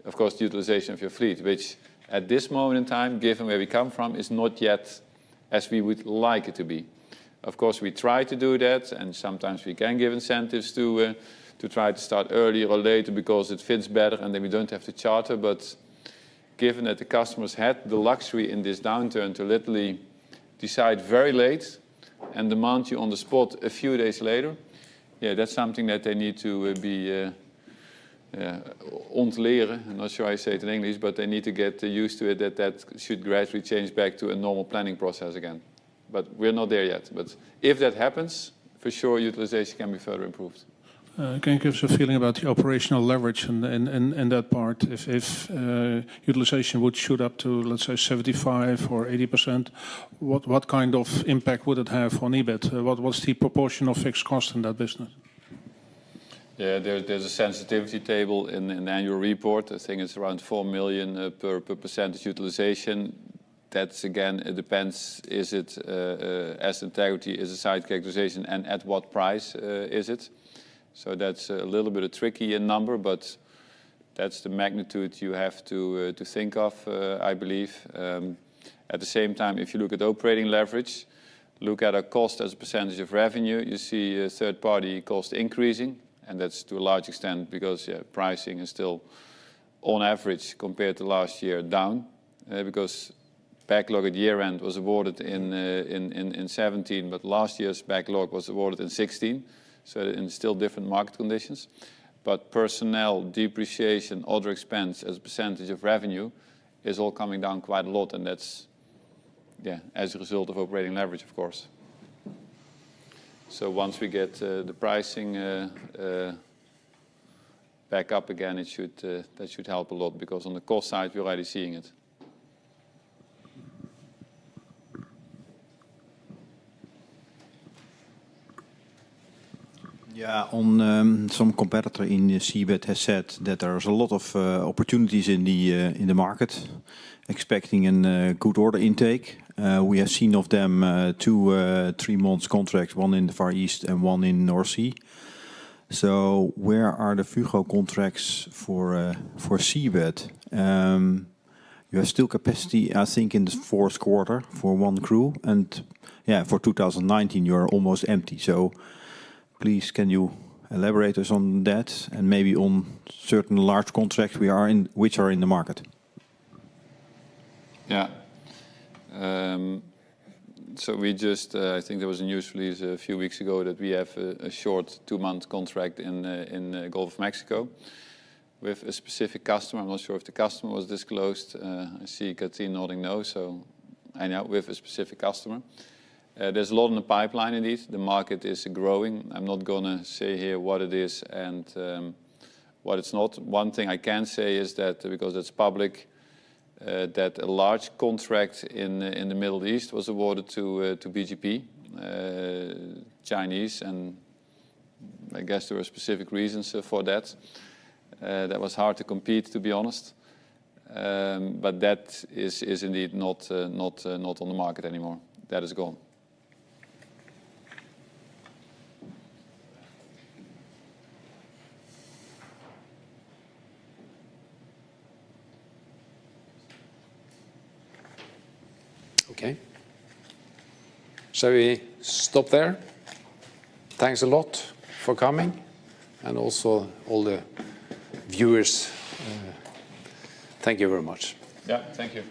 of course, the utilization of your fleet, which at this moment in time, given where we come from, is not yet as we would like it to be. Of course, we try to do that, and sometimes we can give incentives to try to start earlier or later because it fits better and then we don't have to charter. But given that the customers had the luxury in this downturn to literally decide very late and demand you on the spot a few days later, yeah, that's something that they need to be ontleren. I'm not sure how I say it in English, but they need to get used to it, that should gradually change back to a normal planning process again. But we're not there yet. But if that happens, for sure utilization can be further improved. Can you give us a feeling about the operational leverage in that part? If utilization would shoot up to, let's say, 75 or 80%, what kind of impact would it have on EBIT? What's the proportion of fixed cost in that business? Yeah, there's a sensitivity table in the annual report. I think it's around 4 million per percentage utilization. That's, again, it depends. Is it asset integrity, is it site characterization, and at what price is it? So that's a little bit of a tricky number, but that's the magnitude you have to think of, I believe. At the same time, if you look at operating leverage, look at our cost as a percentage of revenue, you see third-party cost increasing, and that's to a large extent because pricing is still, on average, compared to last year, down, because backlog at year end was awarded in 17, but last year's backlog was awarded in 16, so in still different market conditions. But personnel, depreciation, other expense as a percentage of revenue is all coming down quite a lot, and that's as a result of operating leverage, of course. So once we get the pricing back up again, that should help a lot, because on the cost side we're already seeing it. Yeah, on some competitor in the seabed has said that there's a lot of opportunities in the market, expecting a good order intake. We have seen of them 2 3 months contracts, one in the Far East and one in North Sea. So where are the Fugro contracts for seabed? You have still capacity, I think, in the 4th quarter for 1 crew, and for 2019 you are almost empty. So please, can you elaborate us on that, and maybe on certain large contracts which are in the market? Yeah. So we just, I think there was a news release a few weeks ago that we have a short 2-month contract in Gulf of Mexico with a specific customer. I'm not sure if the customer was disclosed. I see Katrien nodding no, so I know, with a specific customer. There's a lot in the pipeline indeed. The market is growing. I'm not going to say here what it is and what it's not. One thing I can say is that, because it's public, that a large contract in the Middle East was awarded to BGP, Chinese, and I guess there were specific reasons for that. That was hard to compete, to be honest. But that is indeed not on the market anymore. That is gone. Okay. Shall we stop there? Thanks a lot for coming, and also all the viewers. Thank you very much. Yeah, thank you.